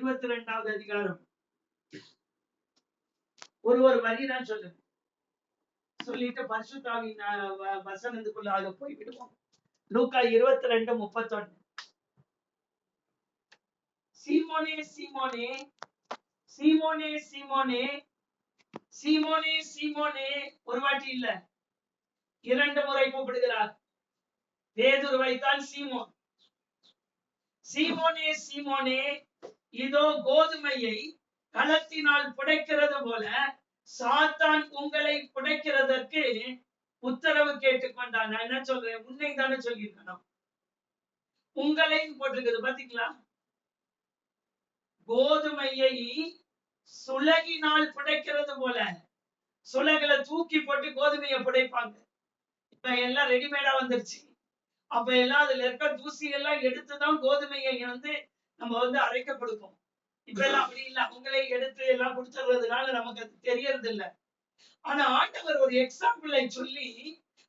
22வது அதிகாரம் ஒரு வரி தான் சொல்லுங்க. சொல்லிட்டு பரிசுத்தாவின் வசனத்துக்குள்ளாக போய் விடுவோம். லூக்கா 22:31. சீமோனே சீமோனே சீமோனே சீமோனே சீமோனே சீமோனே, ஒரு வாட்டி இல்ல 2 முறை கூப்பிடுகிறார். பேதுருவைத்தான் சீமோன். சீமோனே சீமோனே, இதோ கோதுமையை களத்தினால் புடைக்கிறது போல சாத்தான் உங்களை புடைக்கிறதற்கு உத்தரவு கேட்டுக்கொண்டான். நான் என்ன சொல்றேன், உன்னை தானே சொல்லியிருக்கணும். உங்களையும் போட்டிருக்குது பாத்தீங்களா? கோதுமையை சுலகினால் புடைக்கிறது போல, சுலகில தூக்கி போட்டு கோதுமையை புடைப்பாங்க. இப்ப எல்லாம் ரெடிமேடா வந்துருச்சு. அப்ப எல்லாம் அதுல இருக்க தூசி எல்லாம் எடுத்துதான் கோதுமையை நம்ம அரைக்க கொடுப்போம். இப்ப எல்லாம் அப்படி இல்லை. அவங்களே எடுத்து எல்லாம் கொடுத்துறதுனால நமக்கு அது தெரியறது இல்லை. ஆனா ஆண்டவர் ஒரு எக்ஸாம்பிளை சொல்லி,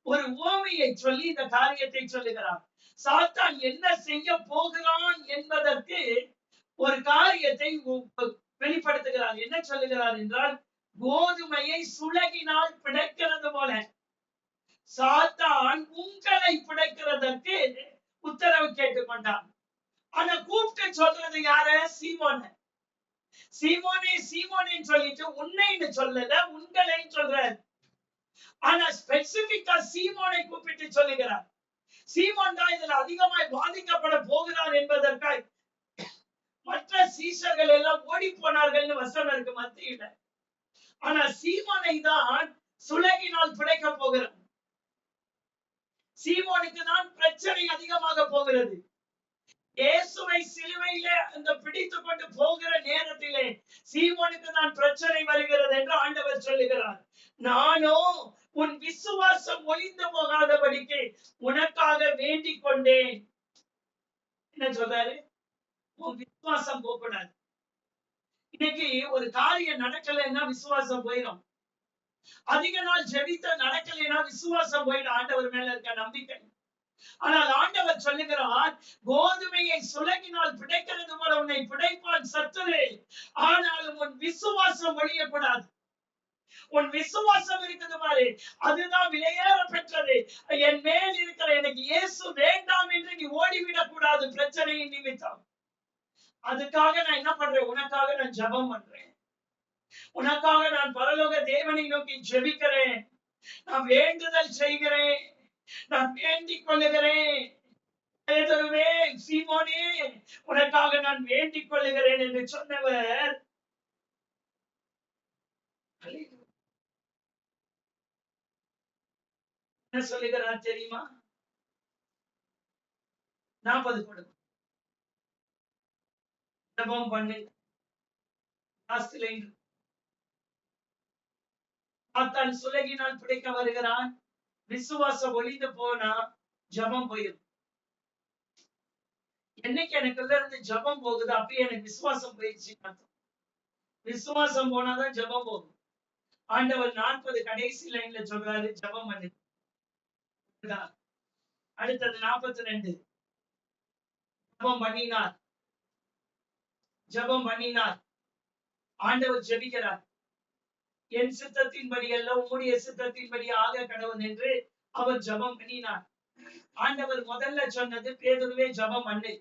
ஒரு உவமையை சொல்லி இந்த காரியத்தை சொல்லுகிறார். சாத்தான் என்ன செய்ய போகிறான் என்பதற்கு ஒரு காரியத்தை வெளிப்படுத்துகிறார். என்ன சொல்லுகிறார் என்றால், கோதுமையை சுலகினால் பிடைக்கிறது போல சாத்தான் உங்களை பிடைக்கிறதற்கு உத்தரவு கேட்டுக்கொண்டான். ஆனா கூப்பிட்டு சொல்றது யார? சீமோன. சீமோனே சீமோனேன்னு சொல்லிட்டு உன்னைன்னு சொல்லல, உங்களைன்னு சொல்றார். ஆனா ஸ்பெசிபிக்கா சீமோனை கூப்பிட்டு சொல்லுகிறார். சீமோன் தான் இதுல அதிகமாய் பாதிக்கப்பட போகிறார் என்பதற்காக மற்ற சீஷர்கள் எல்லாம் ஓடி போனார்கள் வசனம் இருக்கு மத்தியில. ஆனா சீமோனை தான் சுலகினால் பிடைக்க போகிறார். சீமோனுக்கு தான் பிரச்சனை அதிகமாக போகிறது. இயேசுவை சிலுவையில அந்த பிடித்துக் கொண்டு போகிற நேரத்திலே சீமோனுக்கு தான் பிரச்சனை வருகிறது என்று ஆண்டவர் சொல்லுகிறார். நானோ உன் விசுவாசம் ஒளிந்து போகாதபடிக்கு உனக்காக வேண்டிக் கொண்டேன். என்ன சொல்றாரு? உன் விசுவாசம் போகக்கூடாது. இன்னைக்கு ஒரு காரியம் நடக்கலைன்னா விசுவாசம் போயிடும். அதிக நாள் ஜெபித்த நடக்கலைன்னா விசுவாசம் போயிடும். ஆண்டவர் மேல இருக்க நம்பிக்கை. ஆனால் ஆண்டவர் சொல்லுகிறார், கோதுமையை சுலகினால் பிடைக்கிறது போல உன்னை பிடைப்பான் சத்துரு. ஆனாலும் உன் விசுவாசம் ஒழியக்கூடாது. உன் விசுவாசம் இருக்குது பாரு, அதுதான் விலையேற பெற்றது. என் மேல் இருக்கிற எனக்கு இயேசு வேண்டாம் என்று நீ ஓடிவிடக் கூடாது பிரச்சனையின் நிமித்தம். அதுக்காக நான் என்ன பண்றேன்? உனக்காக நான் ஜெபம் பண்றேன். உனக்காக நான் பரலோக தேவனை நோக்கி ஜெபிக்கிறேன். நான் வேண்டுதல் செய்கிறேன். நான் வேண்டிக் கொள்ளுகிறேன். பேதுருவே, சீமோனே, உனக்காக நான் வேண்டிக் கொள்ளுகிறேன் என்று சொன்னவர் என்ன சொல்லுகிறார் தெரியுமா? 40 கொடுக்கும். ஜெபம் பண்ணு. சாத்தான் சுலகினால் பிடிக்க வருகிறான். விசுவாசம் ஒளிந்து போனா ஜபம் போயிடும். என்னைக்கு எனக்குள்ள இருந்து ஜபம் போகுது, அப்படியே எனக்கு விசுவாசம் போயிடுச்சு. விசுவாசம் போனாதான் ஜபம் போகும். ஆண்டவர் 40 கடைசி லைன்ல சொல்றாரு, ஜபம் பண்ணு. அடுத்தது 42. ஜபம் பண்ணினார். ஜபம் பண்ணினார். ஆண்டவர் ஜெபிக்கிறார். என் சித்தத்தின்படி அல்ல உம்முடைய சித்தத்தின்படி ஆக கடவுள் என்று அவர் ஜபம் பண்ணினார். ஆண்டவர் முதல்ல சொன்னது, பேதுருவே ஜபம் பண்ணு,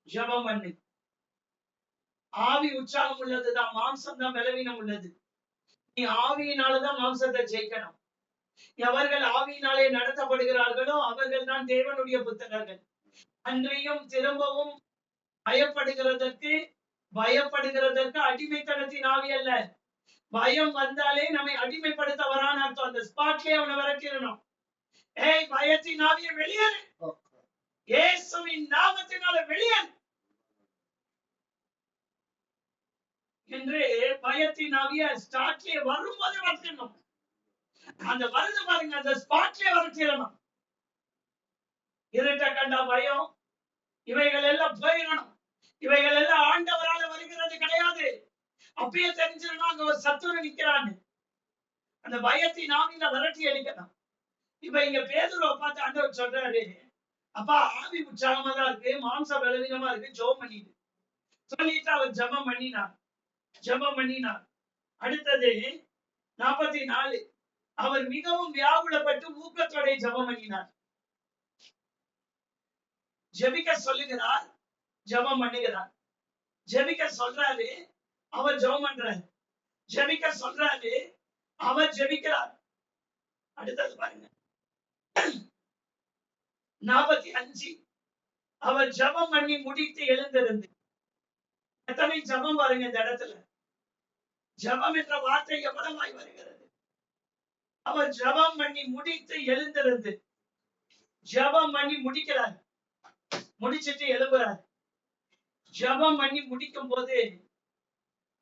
ஜபம் பண்ணு. ஆவி உற்சாகம் உள்ளதுதான், மாம்சம் தான் பலவீனம் உள்ளது. நீ ஆவியினாலதான் மாம்சத்தை ஜெயிக்கணும். எவர்கள் ஆவியினாலே நடத்தப்படுகிறார்களோ அவர்கள் தான் தேவனுடைய புத்திரர்கள். அன்றையும் திரும்பவும் பயப்படுகிறதற்கு அடிமைத்தனத்தின் ஆவி அல்ல. பயம் வந்தாலே நம்மை அடிமைப்படுத்த வரான்னு அர்த்தம். அந்த ஸ்பாட்லயே அவனை விரட்டிடணும். ஏய், பயத்தின் ஆவியை வெளியேறு, இயேசுவின் நாமத்தினால வெளியேறு என்று பயத்தின் ஆவிய ஸ்டார்ட்லயே வரும்போது விரட்டிடணும். அந்த வருது பாருங்க, அந்த ஸ்பாட்லயே விரட்டிடணும். இருட்ட கண்டா பயம், இவைகள் எல்லாம் போயிடணும். இவைகள் எல்லாம் ஆண்டவரால வருகிறது கிடையாது. அப்பயே தெரிஞ்சிடணும் அங்க ஒரு சத்துரு நிக்கிறான்னு. அந்த பயத்தின் ஆவியில விரட்டி அடிக்கணும். இப்ப இங்க பேதுருவை பார்த்து ஆண்டவர் சொல்றாரு, அப்பா ஆவி உற்சாகமா தான் இருக்கு, மாம்ச பலவீனமா இருக்கு, ஜெபம் பண்ணிடு. சொல்லிட்டு அவர் ஜெபம் பண்ணினார். அடுத்தது 44 அவர் மிகவும் வியாகுலப்பட்டு ஊக்கத்தோட ஜெபம் பண்ணினார். ஜெபிக்க சொல்லுகிறார், ஜெபம் பண்ணுகிறார். ஜெபிக்க சொல்றாரு, அவர் ஜெபம் பண்றாரு. ஜெபிக்க சொல்றாரு, அவர் ஜெபிக்கிறார். அடுத்தது பாருங்க 45 அவர் ஜெபம் பண்ணி முடித்து எழுந்திருந்து. எத்தனை ஜெபம் பாருங்க இந்த இடத்துல. ஜெபம் என்ற வார்த்தை எவ்வளவாய் வருகிறது. அவர் ஜெபம் பண்ணி முடித்து எழுந்திருந்து. ஜெபம் பண்ணி முடிக்கிறார், முடிச்சிட்டு எழுப்புறார். ஜெபம் பண்ணி முடிக்கும் போது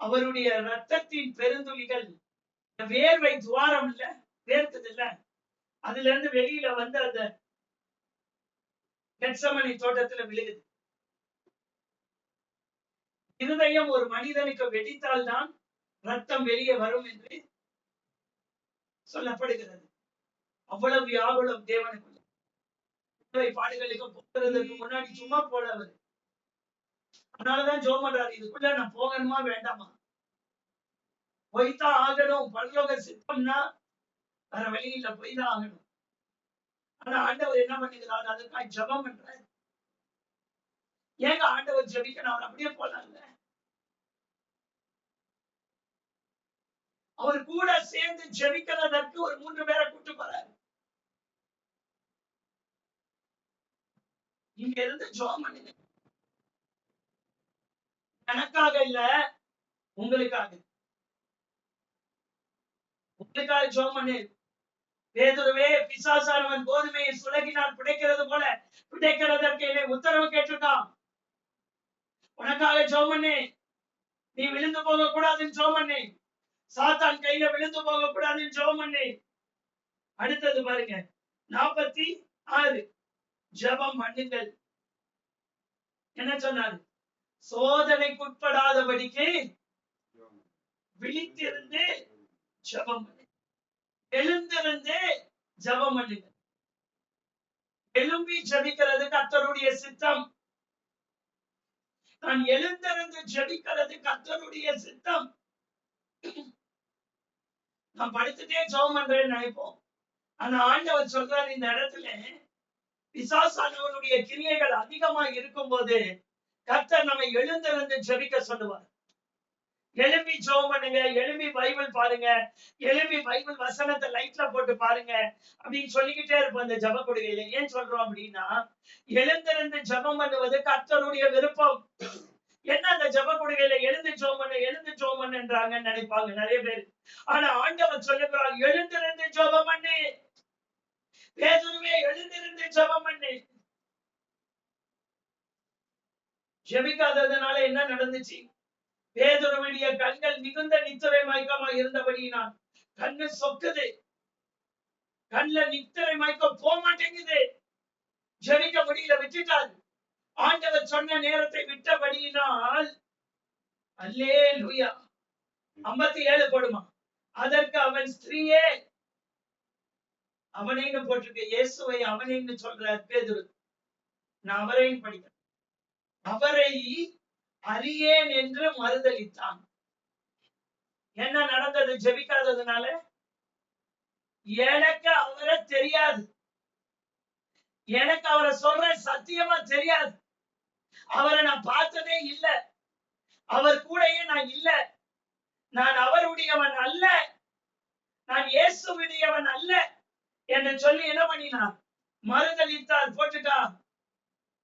அவருடைய ரத்தத்தின் பெருந்துளிகள் வேர்வை துவாரம் இல்ல, வேர்க்குது இல்ல, அதுல இருந்து வெளியில வந்து அந்த கெத்செமனே தோட்டத்துல விழுகுது. இருதயம் ஒரு மனிதனுக்கு வெடித்தால்தான் ரத்தம் வெளியே வரும் என்று சொல்லப்படுகிறது. அவ்வளவு வியாகுலம் தேவனுக்குள்ள. பாடுகளுக்கு போகிறதுக்கு முன்னாடி சும்மா போல அவர். அதனாலதான் ஜெபம் பண்றாரு, இதுக்குள்ள நான் போகணுமா வேண்டாமா, போய்தான் ஆகணும். பரலோக சித்தம்னா வேற வழியில போய்தான் ஆகணும். ஆனா ஆண்டவர் என்ன பண்ணுகிறார், அதுக்காக ஜெபம் பண்றாரு. ஏங்க ஆண்டவர் ஜெபிக்கணும், அவர் அப்படியே போலாம்ல. அவர் கூட சேர்ந்து ஜெபிக்கிறதற்கு ஒரு 3 பேரை கூட்டு போறாரு. இங்க இருந்து ஜெபம் பண்ணுங்க, எனக்காக இல்ல, உங்களுக்காக. உங்களுக்காக ஜெபம் பண்ணு. பேதுருவே, பிசாசானவன் கோதுமையை சுலகினால் பிடைக்கிறது போல பிடைக்கிறதற்கு என்னை உத்தரவு கேட்டிருக்கான். உனக்காக ஜெபம் பண்ணு. நீ விழுந்து போக கூடாதுன்னு ஜெபம் பண்ணு. சாத்தான் கையில விழுந்து போக கூடாதுன்னு ஜெபம் பண்ணு. அடுத்தது பாருங்க 46 ஜெபம் பண்ணுங்கள். என்ன சொன்னாரு, சோதனைக்குட்படாதபடிக்கு விழித்திருந்து ஜெபம் பண்ணு. எழுந்திருந்து ஜெபம் பண்ணுங்க. எழும்பி ஜெபிக்கிறது கர்த்தருடைய சித்தம். நான் எழுந்திருந்து ஜெபிக்கிறது கர்த்தருடைய சித்தம். நான் படுத்துட்டே ஜெபம் பண்றேன்னு நினைப்போம். ஆனா ஆண்டவர் சொல்றாரு, இந்த இடத்துல பிசாசானவனுடைய கிரியைகள் அதிகமா இருக்கும் போது கர்த்தர் நம்மை எழுந்திருந்து ஜெபிக்க சொல்லுவார். எழும்பி ஜெபம் பண்ணுங்க, எழும்பி பைபிள் பாருங்க, எழும்பி பைபிள் வசனத்தை லைட்ல போட்டு பாருங்க அப்படின்னு சொல்லிக்கிட்டே இருப்போம் இந்த ஜெப கொடுகையில. ஏன் சொல்றோம் அப்படின்னா, எழுந்திருந்து ஜெபம் பண்ணுவது கர்த்தருடைய விருப்பம். என்ன அந்த ஜெப கொடுகையில எழுந்து ஜெபம் பண்ணுன்றாங்கன்னு நினைப்பாங்க நிறைய பேர். ஆனா ஆண்டவர் சொல்லுகிறார், எழுந்திருந்து ஜெபம் பண்ணு. பேதுருவே, எழுந்திருந்து ஜெபம் பண்ணு. ஜெபிக்காததுனால என்ன நடந்துச்சு? பேதுருவுடைய கண்கள் மிகுந்த நித்திரை மயக்கமா இருந்தபடியினால் கண்ணு சொக்குது, கண்ணுல நித்திரை மயக்கம் போக மாட்டேங்குது, ஜெபிக்க முடியல, விட்டுட்டாரு. ஆண்டவர் சொன்ன நேரத்தை விட்டபடியினால் அல்லேலூயா 57 போடுமா, அதற்கு அவன் ஸ்திரீயே, அவனைன்னு போட்டிருக்க, இயேசுவை அவனைன்னு சொல்றார் பேதுரு. நான் அவரையும் படிக்கிறேன். அவரை அறியேன் என்று மறுதலித்தான். என்ன நடந்தது? ஜெபிக்காததுனால. எனக்கு அவரை தெரியாது, எனக்கு அவரை சொல்ற சத்தியமா தெரியாது, அவரை நான் பார்த்ததே இல்லை, அவர் கூடயே நான் இல்ல, நான் அவருடையவன் அல்ல, நான் இயேசுவுடையவன் அல்ல என்று சொல்லி என்ன பண்ணினான்? மறுதலித்தார். போட்டுக்கா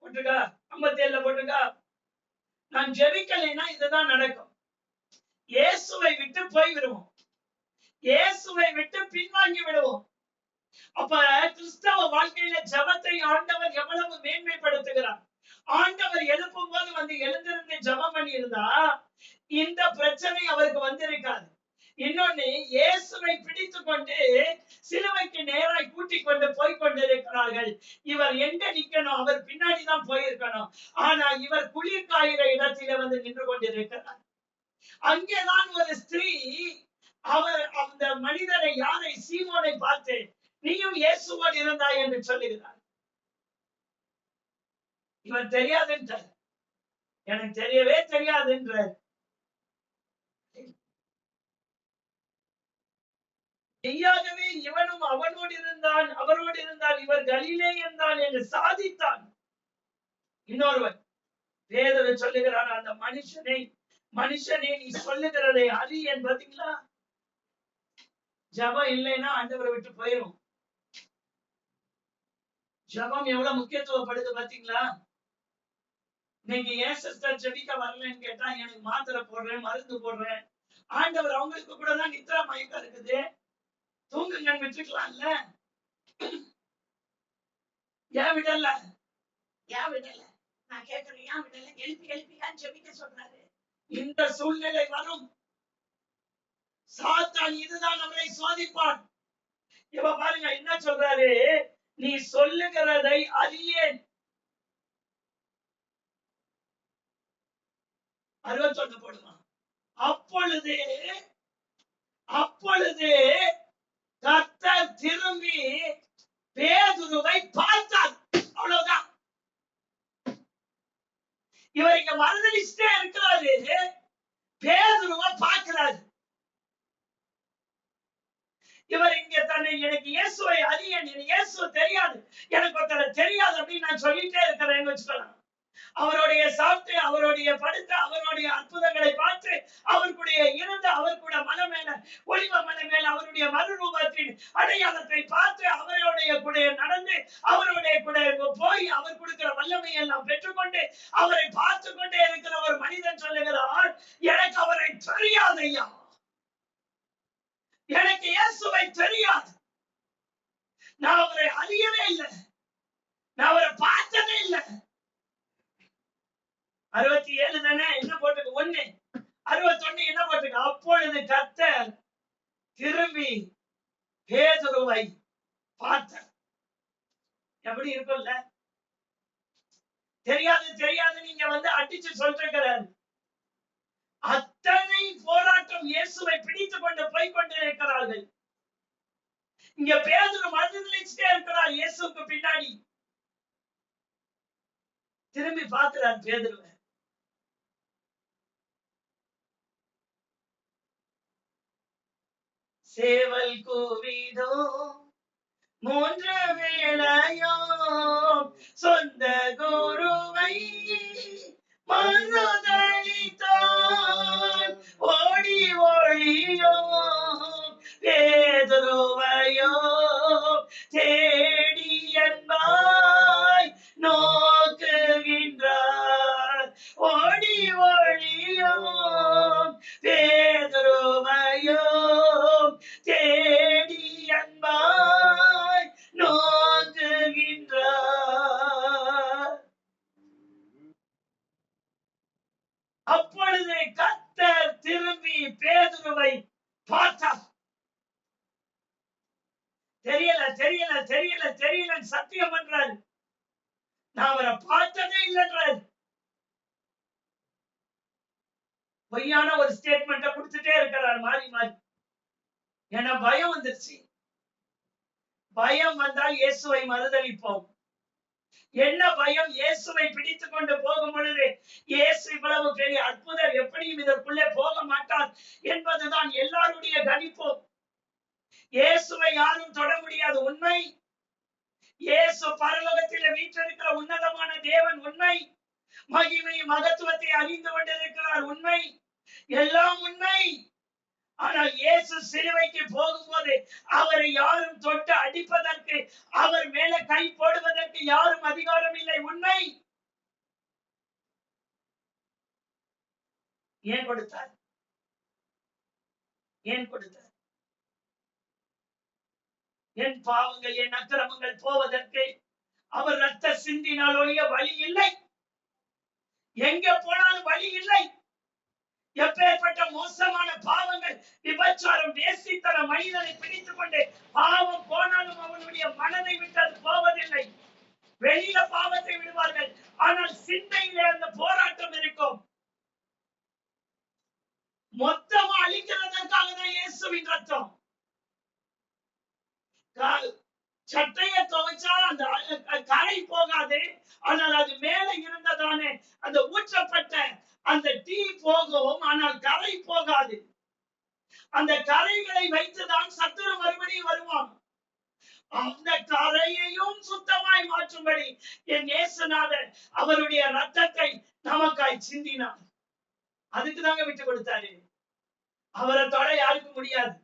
57 போட்டுக்கா. நான் ஜெபிக்கலைன்னா இதுதான் நடக்கும். இயேசுவை விட்டு போய் விடுவோம், இயேசுவை விட்டு பின்வாங்கி விடுவோம். அப்ப கிறிஸ்தவ வாழ்க்கையில ஜெபத்தை ஆண்டவர் எவ்வளவு மேன்மைப்படுத்துகிறார். ஆண்டவர் எழுப்பும் போது வந்து எழுந்திருந்து ஜெபம் பண்ணி இருந்தா இந்த பிரச்சனை அவருக்கு வந்திருக்காது. இன்னொன்னு, இயேசுவை பிடித்துக் கொண்டு சிலுவைக்கு நேராய் கூட்டிக் கொண்டு போய் கொண்டிருக்கிறார்கள். இவர் எங்க நிக்கணும்? அவர் பின்னாடிதான் போயிருக்கணும். ஆனா இவர் குளிர் காயிற இடத்தில வந்து நின்று கொண்டிருக்கிறார். அங்கேதான் ஒரு ஸ்திரீ அவர் அந்த மனிதனை, யாரை? சீமோனை பார்த்து, நீயும் இயேசுவோடு இருந்தாய் என்று சொல்லுகிறார். இவர் தெரியாதுன்றார். எனக்கு தெரியவே தெரியாதுன்ற. மெய்யாகவே இவனும் அவனோடு இருந்தான், அவரோடு இருந்தான், இவர் கலிலேயன் தான் என்று சாதித்தான். இன்னொருவன் பேதுரு சொல்லுகிறான், அந்த மனுஷனே நீ சொல்லுகிறதை அறி என்பதீங்களா? ஜபம் இல்லைன்னா ஆண்டவரை விட்டு போயிடும். ஜபம் எவ்வளவு முக்கியத்துவப்படுது பாத்தீங்களா? நீங்க ஏன் சிஸ்டர் ஜெபிக்க வரலன்னு கேட்டா, எனக்கு மாத்திரை போடுறேன், மருந்து போடுறேன். ஆண்டவர் அவங்களுக்கு கூட தான் நித்ரா மயக்கம் இருக்குது, தூங்குங்க விட்டுக்கலாம்ல. ஏன் விடல? ஏன் விடல? நான் கேட்கிறேன், ஏன் விடல? எழுப்பி எழுப்பி ஏன் ஜெபிக்க சொல்றாரு? இந்த சூழ்நிலை வரும். சாத்தான் இதுதான் நம்மளை சோதிப்பான். இவ பாருங்க என்ன சொல்றாரு, நீ சொல்லுகிறதை அறியேன். 61 போடுமா. அப்பொழுது கர்த்தர் திரும்பி பேதுருவை பார்த்தார். அவ்வளவுதான். இவர் இங்க மறுதலிச்சுட்டே இருக்கிறாரு, பேதுருவை பார்க்கிறாரு. இவர் இங்க தன்னை எனக்கு இயேசுவை அறியேன், எனக்கு இயேசு தெரியாது, எனக்கு ஒருத்தரை தெரியாது அப்படின்னு நான் சொல்லிட்டே இருக்கிறேன்னு வச்சுக்கலாம். அவருடைய சாப்பிட்டு, அவருடைய படுத்த, அவருடைய அற்புதங்களை பார்த்து, அவருடைய இருந்து, அவர் கூட மலை மேல, ஒளிவ மலை மேல அவருடைய மறுரூபத்தின் அடையாளத்தை பார்த்து, அவருடைய கூட நடந்து, அவருடைய கூட போய், அவர் கொடுக்கிற வல்லமையை எல்லாம் பெற்றுக்கொண்டு, அவரை பார்த்து கொண்டே இருக்கிற ஒரு மனிதன் சொல்லுகிறார், எனக்கு அவரை தெரியாதையா, எனக்கு இயேசுவை தெரியாது, நான் அவரை அறியவே இல்லை, நான் அவரை பார்த்ததே இல்லை. 67 தானே, என்ன போட்டுக்கு 1, 61 என்ன போட்டுக்கு, அப்பொழுது கர்த்தர் திரும்பி பேதுருவை பார்த்தார். எப்படி இருக்கும்ல? தெரியாது நீங்க அடிச்சு சொல்லிருக்கிறாரு. அத்தனை போராட்டம் இயேசுவை பிடித்து கொண்டு போய் கொண்டு இருக்கிறார்கள். இங்க பேதுரு மறுதலிச்சுட்டே இருக்கிறார் இயேசுக்கு பின்னாடி. திரும்பி பார்க்கிறார் பேதுருவை. சேவல் கூவிதோ 3 வேளையோ, சொந்த குருவை மறுதலித்தான் ஓடி ஒளியோ, பேதுருவையோ தேடி அன்பாய் நோக்குகின்றார். ஓடி ஒளியோ, பேதுருவையோ தேடி அன்பாய் நோக்குகின்றார். அப்பொழுது கர்த்தர் திரும்பி பேதுருவை பார்த்தார். தெரியல சத்தியம் பண்றாரு. நான் அவரை பார்த்ததே இல்லைன்றாரு. பொய்யான ஒரு ஸ்டேட்மெண்ட்டை கொடுத்துட்டே இருக்கிறார் மாறி மாறி. ஏன்னா பயம் வந்துருச்சு. பயம் வந்தால் இயேசுவை மறுதலிப்போம். என்ன பயம்? இயேசுவை பிடித்து கொண்டு போகும் பொழுது இயேசு இவ்வளவு பெரிய அற்புதம், எப்படியும் இதற்குள்ளே போக மாட்டார் என்பதுதான் எல்லாருடைய கணிப்பும். இயேசுவை யாரும் தொட முடியாது, உண்மை. இயேசு பரலோகத்திலே வீற்றிருக்கிற உன்னதமான தேவன், உண்மை. மகிமை மகத்துவத்தை அறிந்து கொண்டிருக்கிறார், உண்மை. எல்லாம் உண்மை. ஆனால் இயேசு சிலுவைக்கு போகும்போது அவரை யாரும் தொட்டு அடிப்பதற்கு, அவர் மேல கை போடுவதற்கு யாரும் அதிகாரம் இல்லை, உண்மை. ஏன் கொடுத்தார்? என் பாவங்கள், என் அக்கிரமங்கள் போவதற்கு அவர் ரத்த சிந்தினால் ஒழிய வழி இல்லை. எங்க போனாலும் வழி இல்லை. எப்பேற்பட்ட மோசமான பாவங்கள், விபச்சாரம், வேசித்தன மனிதனை பிடித்துக் கொண்டு பாவம் போனாலும் அவனுடைய மனதை விட்டு அது போவதில்லை. வெளியில பாவத்தை விடுவார்கள், ஆனால் சிந்தையிலே அந்த போராட்டம் இருக்கும். மொத்தமா அழிக்கிறதற்காக தான் இயேசுவின் ரத்தம். சட்டையை துவைச்சா அந்த கரை போகாது. ஆனால் அது மேல இருந்ததானே அந்த ஊற்றப்பட்ட அந்த டீ போகும், ஆனால் கரை போகாது. அந்த கரைகளை வைத்துதான் சத்துரு மறுபடியும் வருவான். அந்த கரையையும் சுத்தமாய் மாற்றும்படி என் இயேசுநாதர் அவருடைய ரத்தத்தை நமக்காய் சிந்தினார். அதுக்கு தாங்க விட்டு கொடுத்தாரு. அவரை தொட யாருக்கு முடியாது.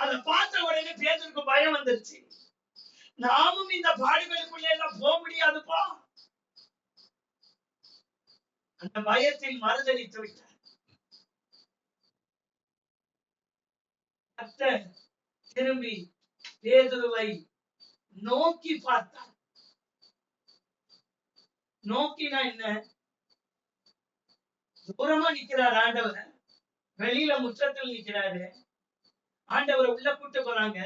அதை பார்த்த உடனே பேதுருக்கு பயம் வந்துருச்சு. நாமும் இந்த பாடுகளுக்குள்ள எல்லாம் போக முடியாதுப்பா. அந்த பயத்தில் மறுதளித்து விட்டார். திரும்பி பேதுருவை நோக்கி பார்த்தார். நோக்கினா என்ன? தூரமா நிக்கிறார் ஆண்டவர், வெளியில முற்றத்தில் நிக்கிறாரு. ஆண்டவரை உள்ள கூட்டு போறாங்க.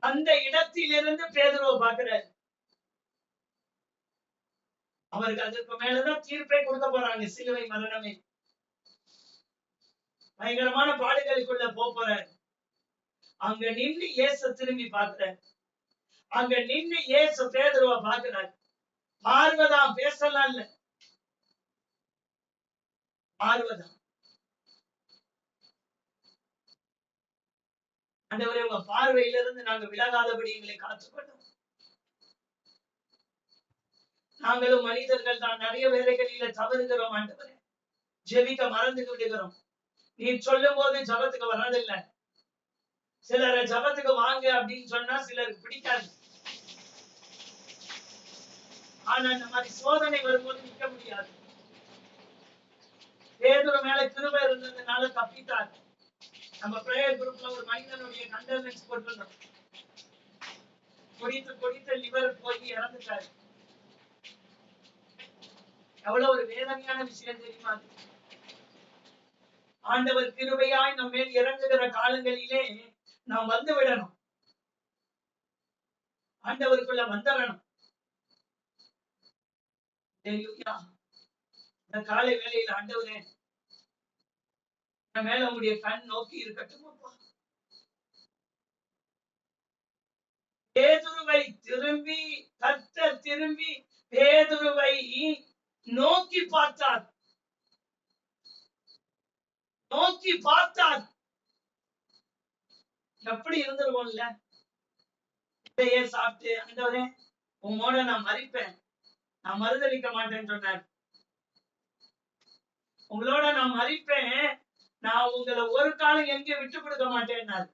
அந்த இடத்திலிருந்து பேதுருவை பார்க்கிறார். அவருக்கு அதற்கு மேலதான் தீர்ப்பை கொடுக்க போறாங்க, சிலுவை மரணமே. பயங்கரமான பாடுகளுக்குள்ள போறார். அங்க நின்று இயேசு திரும்பி பார்க்கிறார். அங்க நின்று இயேசு பேதுருவை பார்க்கிறார். பார்வதான், பேசலாம் இல்ல, பார்வதான். ஆண்டவரே, உங்க பார்வையிலிருந்து நாங்க விலகாதபடி எங்களை காத்துக்கொள்ளும். நாங்களும் மனிதர்கள் தான், நிறைய வேலைகளில தவறுகிறோம் ஆண்டவரே. ஜெபிக்க மறந்து விடுகிறோம். நீ சொல்லும் போது ஜபத்துக்கு வர்றதில்லை. சிலரை ஜபத்துக்கு வாங்க அப்படின்னு சொன்னா சிலருக்கு பிடிக்காது. ஆனா இந்த மாதிரி சோதனை வரும்போது நிற்க முடியாது. பேதுரு மேல கிருபை இருந்ததுனால தப்பித்தார். நம்ம பிரேயர் குரூப்ல ஒரு மனிதனுடைய கண்டென்ஸ் போட்டிருந்தோம். குடித்து லிவர் போய் இறந்துட்டாரு. எவ்வளவு ஒரு வேதனையான விஷயம் தெரியுமா? ஆண்டவர் கிருபையாய் நம்ம மேல் இறங்குகிற காலங்களிலே நாம் வந்து விடணும். ஆண்டவருக்குள்ள வந்துடணும். இந்த காலை வேளையில் ஆண்டவரே, மேல உங்களுடைய கண் நோக்கி இருக்கட்டும். பேதுருவை திரும்பி கர்த்தர் திரும்பி பேதுருவை நோக்கி பார்த்தார். நோக்கி பார்த்தார். எப்படி இருந்துருவோம்ல? இதையே சாப்பிட்டு, ஆண்டவரே உங்களோட நான் மறிப்பேன், நான் மறுதளிக்க மாட்டேன்னு சொன்னார். உங்களோட நான் மறிப்பேன், நான் உங்களை ஒரு காலம் எங்கே விட்டு கொடுக்க மாட்டேன்னாரு.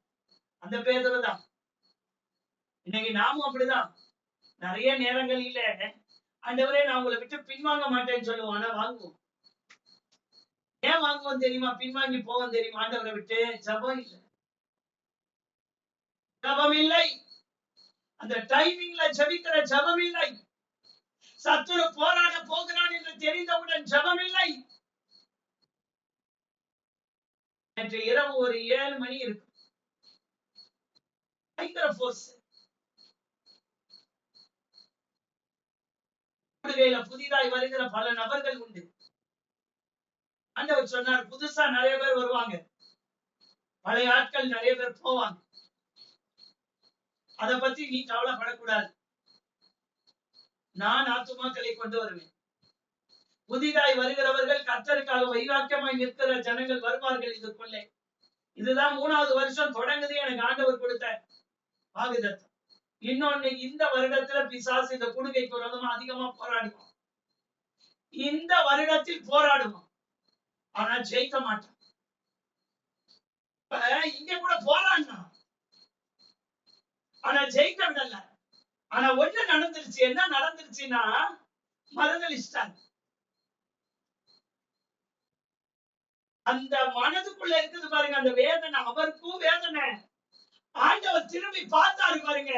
அந்த பேதுரு தான். இன்னைக்கு நாமும் அப்படிதான். நிறைய நேரங்களில ஆண்டவரே நான் உங்களை விட்டு பின்வாங்க மாட்டேன்னு சொல்லுவோம். ஆனா வாங்குவோம். ஏன் வாங்குவோம் தெரியுமா? பின்வாங்கி போவோம் தெரியுமா? ஆண்டவரை விட்டு ஜபம் இல்லை, ஜபம் இல்லை. அந்த டைமிங்ல ஜபிக்கிற ஜபம் இல்லை. சத்துரு போராட போகிறான் என்று தெரிந்தவுடன் ஜபம் இல்லை. நேற்று இரவு ஒரு 7 மணி இருக்கு. பயங்கர போர்ஸ். புதிதாய் வருகிற பல நபர்கள் உண்டு. ஆண்டவர் சொன்னார், புதுசா நிறைய பேர் வருவாங்க, பழைய ஆட்கள் நிறைய பேர் போவாங்க. அதை பத்தி நீ கவலைப்படக்கூடாது. நான் ஆத்துமாக்களை கொண்டு வருவேன். புதிதாய் வருகிறவர்கள், கர்த்தருக்காக வைராக்கியமாய் நிற்கிற ஜனங்கள் வருவார்கள் இதற்குள்ளே. இதுதான் 3வது வருஷம் தொடங்குது எனக்கு ஆண்டவர் கொடுத்த வாக்குத்தத்தம். இன்னொன்னு, இந்த வருடத்துல பிசாசு இந்த குடுகைக்கு விரோதமா அதிகமா போராடுவோம். இந்த வருடத்தில் போராடுவோம், ஆனா ஜெயிக்க மாட்டோம். இங்க கூட போராடினா, ஆனா ஜெயிக்க விடல. ஆனா ஒண்ணு நடந்துருச்சு. என்ன நடந்துருச்சுன்னா, மறுதலிச்சிட்டாங்க. அந்த மனதுக்குள்ள இருக்குது பாருங்க அந்த வேதனை, அவருக்கும் வேதனை. ஆண்டவர் திரும்பி பார்த்தாரு பாருங்க.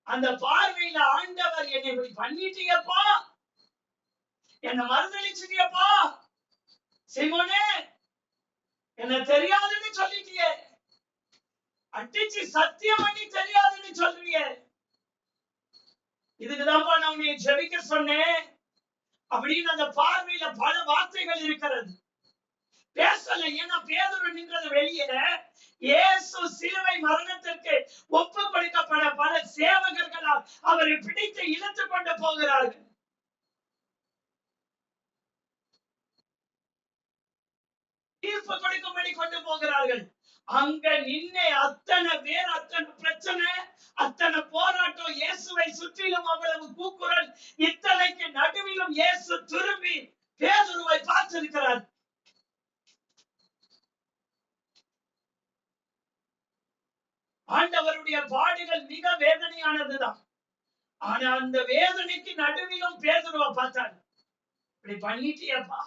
அந்த பார்வையில ஆண்டவர், என்னை இப்படி பண்ணிட்டீங்கப்பா, என்ன மறுதலிச்சிட்டியப்பா, சீமோனே என்ன தெரியாதுன்னு சொல்லிட்டிய, அடிச்சு சத்தியம் பண்ணி தெரியாதுன்னு சொல்றீங்க, இதுக்குதான்ப்பா நான் உன்னை ஜெபிக்க சொன்னேன் அப்படின்னு அந்த பார்வையில பல வார்த்தைகள் இருக்கிறது. பேசல. ஏன்னா பேதுரு நின்றது வெளியே, இயேசு சிலுவை மரணத்திற்கு ஒப்பு கொடுக்கப்பட பல சேவகர்களால் அவரை பிடித்து இழுத்துக் கொண்டு போகிறார்கள். தீர்ப்பு கொடுக்கும்படி கொண்டு போகிறார்கள். அங்க நின்னே அத்தனை பேர், அத்தனை பிரச்சனை, அத்தனை போராட்டம், இயேசுவை சுற்றிலும் அவ்வளவு கூக்குரல், இத்தனைக்கு நடுவிலும் இயேசு திரும்பி பேதுருவை பார்த்திருக்கிறார். ஆண்டவருடைய பாடுகள் மிக வேதனையானதுதான். ஆனா அந்த வேதனைக்கு நடுவிலும் பேதுருவை பார்த்தார். இப்படி பண்ணிட்டியப்பா,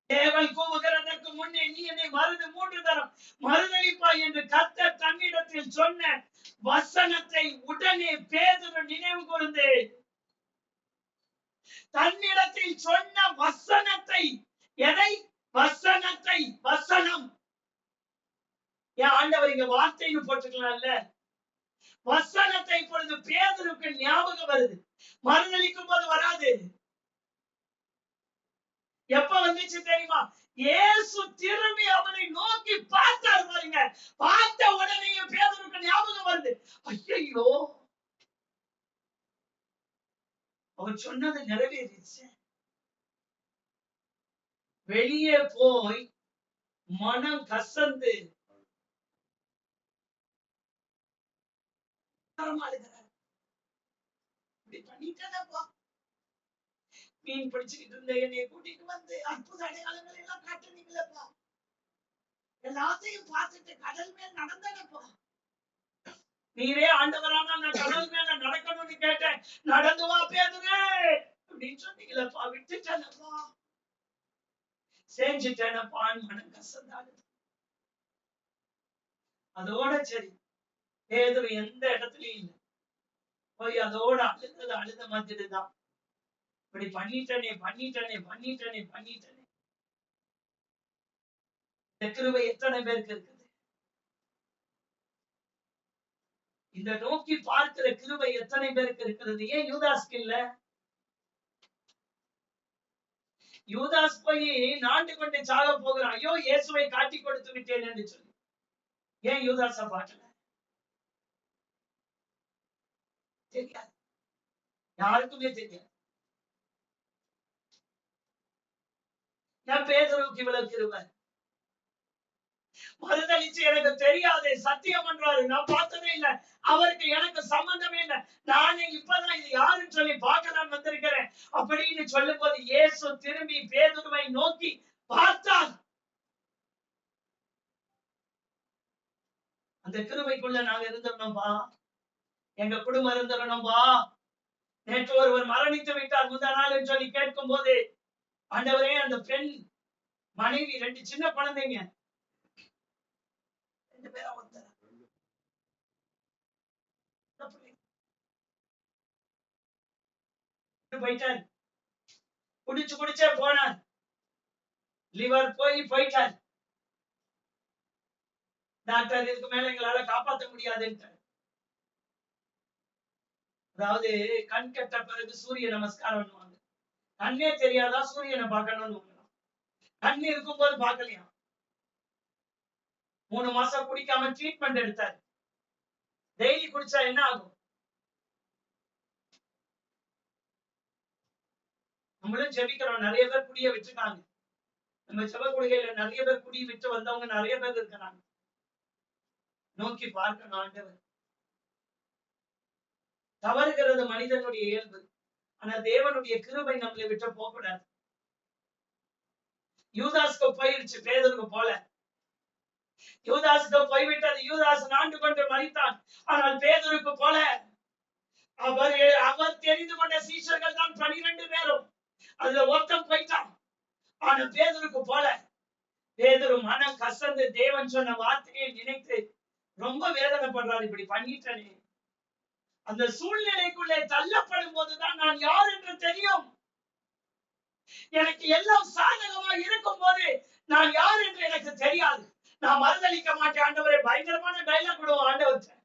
தேவன் கூவுகிறதற்கு முன்னே நீ என்னை 3 தரம் மறுதலிப்பாய் என்று கர்த்தர் தன்னிடத்தில் சொன்ன வசனத்தை உடனே பேதுரு நினைவு கூர்ந்து, தன்னிடத்தில் சொன்ன வசனத்தை, எதை? வசனத்தை, வசனம். என் ஆண்டவர் இங்க வார்த்தைன்னு போட்டுக்கலாம்ல. வசனத்தை இப்பொழுது பேதுருக்கு ஞாபகம் வருது. மறுதலிக்கும் போது வராது. எப்ப வந்துச்சு தெரியுமா? இயேசு திரும்பி அவனை நோக்கி பார்த்தார் பாருங்க. பார்த்த உடனே பேதுருக்கு ஞாபகம் வருது. ஐயோ, அவர் சொன்னது நிறைவேறிச்சு. வெளியே போய் மனம் கசந்து மீன் பிடிச்சுக்கிட்டு இருந்த என்னைய கூட்டிட்டு வந்து அற்புத அடையாளங்கள் எல்லாம் காட்டுனீங்களப்பா, எல்லாத்தையும் பார்த்துட்டு கடல் மேல் நடந்தனப்பா. நீரே ஆண்டவரானா நான் கடல் மேல நடக்கணும்னு கேட்டேன், நடந்து வா பேதுரு அப்படின்னு சொன்னீங்களப்பா, விட்டுட்டேனப்பா, செஞ்சுட்டேனப்பான்னு மனம் கசந்தாரு. அதோட சரி, பேதுரு எந்த இடத்துலயும் இல்லை, போய் அதோட அழுத மாதிரி தான். இப்படி பண்ணிட்டனே பண்ணிட்டனே பண்ணிட்டனே பண்ணிட்டனே. இந்த கிருபை எத்தனை பேருக்கு இருக்குது? இந்த நோக்கி பார்க்கிற கிருபை எத்தனை பேருக்கு இருக்கிறது? ஏன் யூதாஸ்க்கு இல்ல? யூதாஸ் போய் நாண்டு கொண்டு சாக போகிறான். ஐயோ, இயேசுவை காட்டி கொடுத்து விட்டேன் என்று சொல்லி. ஏன் யூதாஸ பார்க்கல? தெரியாது, யாருக்குமே தெரியாது. நான் பேதுருவுக்கு இவ்வளவு கிருபை. மறுதலிச்சு எனக்கு தெரியாது, சத்தியம் பண்றாரு, நான் பார்த்ததே இல்லை, அவருக்கு எனக்கு சம்பந்தமே இல்லை, நானே இப்பதான் இது யாருன்னு சொல்லி பார்க்கலாம் வந்திருக்கிறேன் அப்படின்னு சொல்லும் போது இயேசு திரும்பி பேதுருவை நோக்கி பார்த்தார். அந்த கிருபைக்குள்ள நாங்க இருந்தோம்ப்பா, எங்க குடும்பம் இருந்தோம்ப்பா. நேற்று ஒருவர் மரணித்து விட்டார் முந்தா நாள் சொல்லி கேட்கும் போது, ஆண்டவரே, அந்த பெண் மனைவி 2 சின்ன குழந்தைங்க, 2 பேரா ஒருத்தர் போயிட்டார், குடிச்சே போனார், லிவர் போயிட்டார். டாக்டர் இதுக்கு மேல எங்களால காப்பாற்ற முடியாதுன்னு. அதாவது கண் கெட்ட பிறகு சூரிய நமஸ்காரம் பண்ணுவாங்க. கண்ணே தெரியாதா சூரியனை பார்க்கணும்னு, கண் இருக்கும்போது பார்க்கலையா. 3 மாசம் குடிக்காம ட்ரீட்மெண்ட் எடுத்தாரு. டெய்லி குடிச்சா என்ன ஆகும்? நம்மளும் ஜெபிக்கிறோம், நிறைய பேர் குடிய விட்டுருக்காங்க. நம்ம ஜெப குடிகையில நிறைய பேர் குடி விட்டு வந்தவங்க நிறைய பேர் இருக்கிறாங்க. நோக்கி பார்க்கணும் ஆண்டவர். தவறுகிறது மனிதனுடைய இயல்பு, ஆனா தேவனுடைய கிருபை நம்மளை விட்டு போகக்கூடாது. யூதாஸ்க்கு போயிடுச்சு, பேதுருக்கு போல. யூதாஸ்க்கு போய்விட்டது, யூதாஸ் நாண்டு கொண்டு மரித்தான். ஆனால் பேதுருக்கு போல. அவர் தெரிந்து கொண்ட சீஷர்கள் தான் 12 பேரும், அதுல ஒருத்தன் போயிட்டான். ஆனா பேதுருக்கு போல. பேதுரு மனம் கசந்து தேவன் சொன்ன வார்த்தையை நினைத்து ரொம்ப வேதனைப்படுறாரு. இப்படி பண்ணிட்டனே. அந்த சூழ்நிலைக்குள்ளே தள்ளப்படும் போதுதான் நான் யார் என்று தெரியும். எனக்கு எல்லாம் சாதகமா இருக்கும் போது நான் யார் என்று எனக்கு தெரியாது. நான் மறுதளிக்க மாட்டேன் ஆண்டவரே, பயங்கரமான டைலாக் விடுவோம் ஆண்டவர்.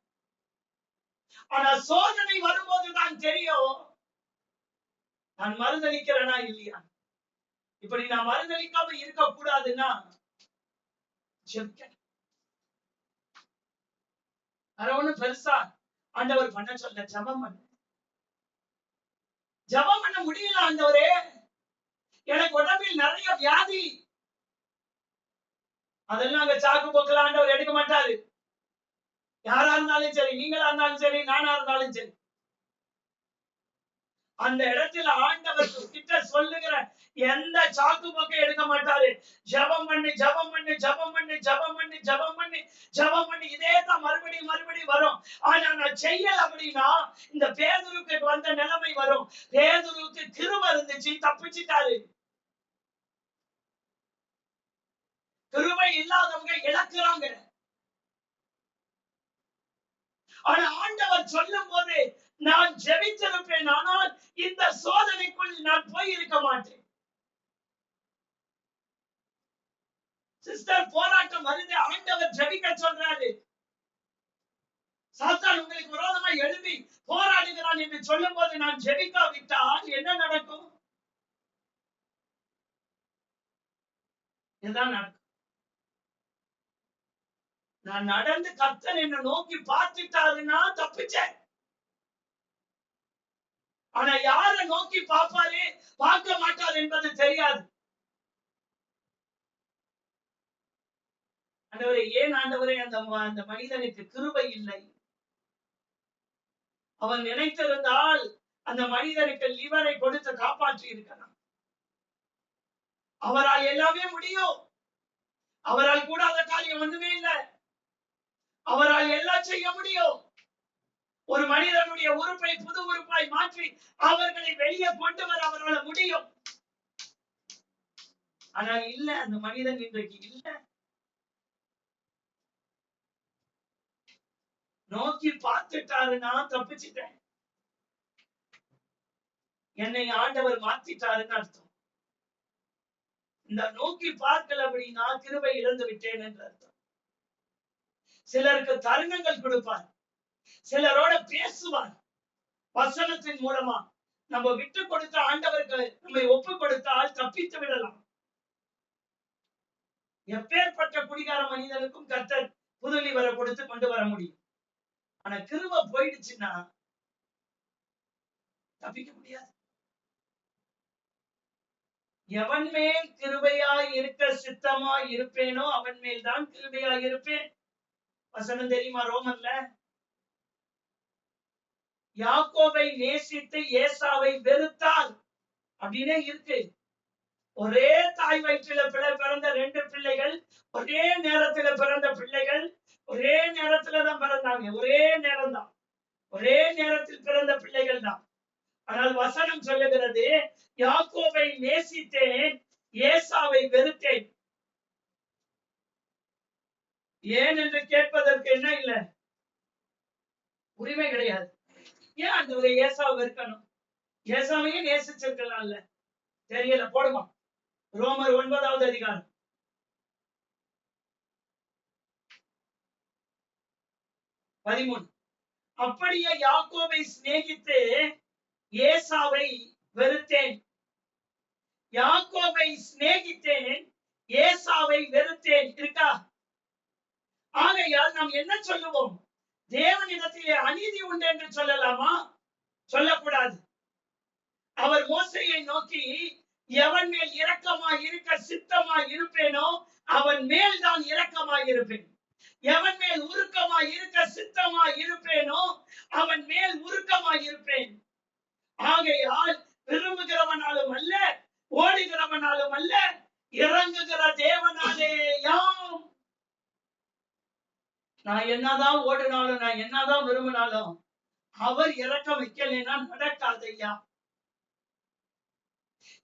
ஆனா சோதனை வரும்போதுதான் தெரியும் நான் மறுதளிக்கிறேனா இல்லையா. இப்படி நான் மறுதளிக்காம இருக்க கூடாதுன்னா ஜெபிக்கணும். அத ஒண்ணு பெருசா ஆண்டவர் பண்ண சொல்ல, ஜெபம் பண்ண. ஜெபம் பண்ண முடியல ஆண்டவரே, எனக்கு உடம்பில் நிறைய வியாதி. அதெல்லாம் அங்க சாக்கு போக்கல ஆண்டவர் எடுக்க மாட்டாரு. யாரா இருந்தாலும் சரி, நீங்களா இருந்தாலும் சரி, நானா இருந்தாலும் சரி, அந்த இடத்துல ஆண்டவர் கிட்ட சொல்லுகிற எந்த சாக்கு போக்கை எடுக்க மாட்டாரு. ஜெபம் பண்ணி ஜெபம் பண்ணி ஜெபம் பண்ணி ஜெபம் பண்ணி ஜெபம் பண்ணி ஜெபம் பண்ணி இதே தான் மறுபடியும் மறுபடியும் வரும். ஆனா நான் செய்யல அப்படின்னா இந்த பேதுருக்கு வந்த நிலைமை வரும். பேதுருக்கு கிருபை இருந்துச்சு, தப்பிச்சிட்டாரு. கிருபை இல்லாதவங்க இழக்கிறாங்க. ஆனா ஆண்டவர் சொல்லும் போது நான் ஜெபித்திருப்பேன், ஆனால் இந்த சோதனைக்குள் நான் போய் இருக்க மாட்டேன். சிஸ்டர், போராட்டம் வருது, ஆண்டவர் ஜெபிக்க சொல்றாரு. சாத்தான் உங்களுக்கு விரோதமா எழுப்பி போராடுகிறான் என்று சொல்லும் போது நான் ஜெபிக்காவிட்டால் என்ன நடக்கும்? இதுதான் நடக்கும். நான் நடந்து கர்த்தர் என்ன நோக்கி பார்த்துட்டாருன்னா தப்பிச்சேன். ஆனா யார நோக்கி பார்ப்பாரு பார்க்க மாட்டார் என்பது தெரியாது. ஆண்டவரே, ஏன் ஆண்டவரே அந்த மனிதனுக்கு கிருபை இல்லை? அவன் நினைத்திருந்தால் அந்த மனிதனுக்கு லிவரை கொடுத்து காப்பாற்றி இருக்கலாம். அவரால் எல்லாமே முடியும். அவரால் கூடாத காரியம் ஒண்ணுமே இல்லை. அவரால் எல்லாம் செய்ய முடியும். ஒரு மனிதனுடைய உறுப்பை புது உறுப்பாய் மாற்றி அவர்களை வெளியே கொண்டு வர அவரால் முடியும். ஆனால் இல்ல, அந்த மனிதன் இன்றைக்கு இல்ல. நோக்கி பார்த்துட்டாருன்னா தப்பிச்சிட்டேன். என்னை ஆண்டவர் மாத்திட்டாருன்னு அர்த்தம். இந்த நோக்கி பார்க்கல அப்படின்னா கிருபை இழந்து விட்டேன் என்று அர்த்தம். சிலருக்கு தருணங்கள் கொடுப்பார், சிலரோட பேசுவார். வசனத்தின் மூலமா நம்ம விட்டு கொடுத்த ஆண்டவருக்கு நம்மை ஒப்பு கொடுத்தால் தப்பித்து விடலாம். எப்பேற்பட்ட குடிகார மனிதனுக்கும் கர்த்தர் புதுலி வர கொடுத்து கொண்டு வர முடியும். ஆனா கிருபை போயிடுச்சுன்னா தப்பிக்க முடியாது. எவன் மேல் கிருபையாய் இருக்க சித்தமாய் இருப்பேனோ அவன் மேல் தான் கிருபையாய் இருப்பேன். வசனம் தெரியுமா ரோமன்ல? யாக்கோபை நேசித்து ஏசாவை வெறுத்தார் அப்படின்னே இருக்கு. ஒரே தாய் வயிற்றில பிறந்த 2 பிள்ளைகள், ஒரே நேரத்துல பிறந்த பிள்ளைகள், ஒரே நேரத்துலதான் பிறந்தாங்க. ஒரே நேரம் தான், ஒரே நேரத்தில் பிறந்த பிள்ளைகள் தான். ஆனால் வசனம் சொல்லுகிறது, யாக்கோபை நேசித்தேன், ஏசாவை வெறுத்தேன். ஏன் என்று கேட்பதற்கு என்ன இல்ல, உரிமை கிடையாது. ஏன் அந்த ஒரு ஏசாவை வெறுக்கணும்? ஏசாவையும் நேசிச்சிருக்கலாம்ல. தெரியல, போடுமா ரோமர் 9வது அதிகாரம் 13. அப்படியே யாக்கோபை சிநேகித்து ஏசாவை வெறுத்தேன். யாக்கோபை சிநேகித்தேன், ஏசாவை வெறுத்தேன். இருக்கா? ஆகையால் நாம் என்ன சொல்லுவோம்? தேவனிடத்திலே அநீதி உண்டு என்று சொல்லலாமா? சொல்லக்கூடாது. அவர் மோசேயை நோக்கி, எவன் மேல் இரக்கமாய் இருக்க சித்தமாய் இருப்பேனோ அவன் மேல் தான் இரக்கமாய் இருப்பேன். எவன் மேல் உருக்கமாய் இருக்க சித்தமாய் இருப்பேனோ அவன் மேல் உருக்கமாய் இருப்பேன். ஆகையால் விரும்புகிறவனாலும் அல்ல, ஓடுகிறவனாலும் அல்ல, இறங்குகிற தேவனாலே யாம். நான் என்னதான் ஓடினாலும், நான் என்னதான் விரும்பினாலும் அவர் இரக்கம் வைக்கலைன்னா நடக்காதையா.